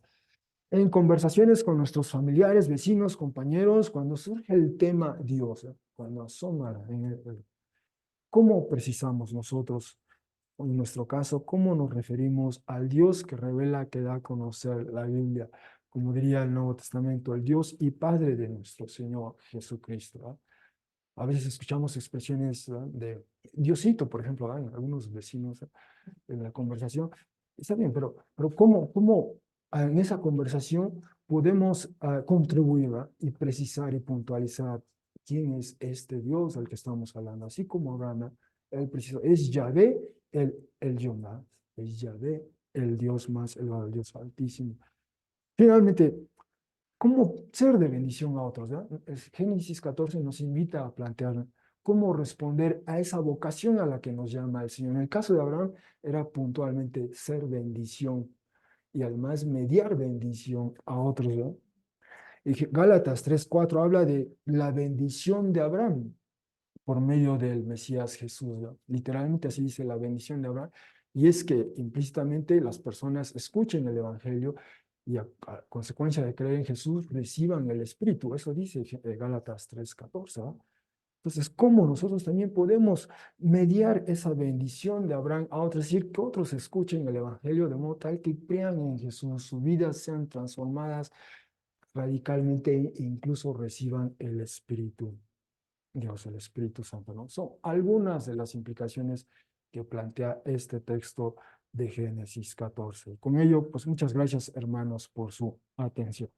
Speaker 1: En conversaciones con nuestros familiares, vecinos, compañeros, cuando surge el tema Dios, ¿eh? Cuando asoma ¿cómo precisamos nosotros, en nuestro caso, cómo nos referimos al Dios que revela, que da a conocer la Biblia? Como diría el Nuevo Testamento, el Dios y Padre de nuestro Señor Jesucristo, ¿verdad? A veces escuchamos expresiones, ¿verdad?, de Diosito, por ejemplo, ¿verdad?, en algunos vecinos, en la conversación. Está bien, pero ¿cómo en esa conversación podemos contribuir, ¿verdad?, y precisar y puntualizar quién es este Dios al que estamos hablando? Así como Abraham, él precisó, es Yahvé el Yonah, es Yahvé el Dios más elevado, el Dios altísimo. Finalmente, ¿cómo ser de bendición a otros? ¿Ya? Génesis 14 nos invita a plantear cómo responder a esa vocación a la que nos llama el Señor. En el caso de Abraham era puntualmente ser bendición y además mediar bendición a otros, ¿no? Y Gálatas 3:4 habla de la bendición de Abraham por medio del Mesías Jesús, ¿no? Literalmente así dice la bendición de Abraham, y es que implícitamente las personas escuchen el Evangelio y a consecuencia de creer en Jesús reciban el Espíritu. Eso dice Gálatas 3:14, ¿no? Entonces, ¿cómo nosotros también podemos mediar esa bendición de Abraham a otros? Es decir, que otros escuchen el Evangelio de modo tal que crean en Jesús, sus vidas sean transformadas radicalmente e incluso reciban el Espíritu. Dios, el Espíritu Santo, ¿no? Son algunas de las implicaciones que plantea este texto de Génesis 14. Con ello, pues muchas gracias, hermanos, por su atención.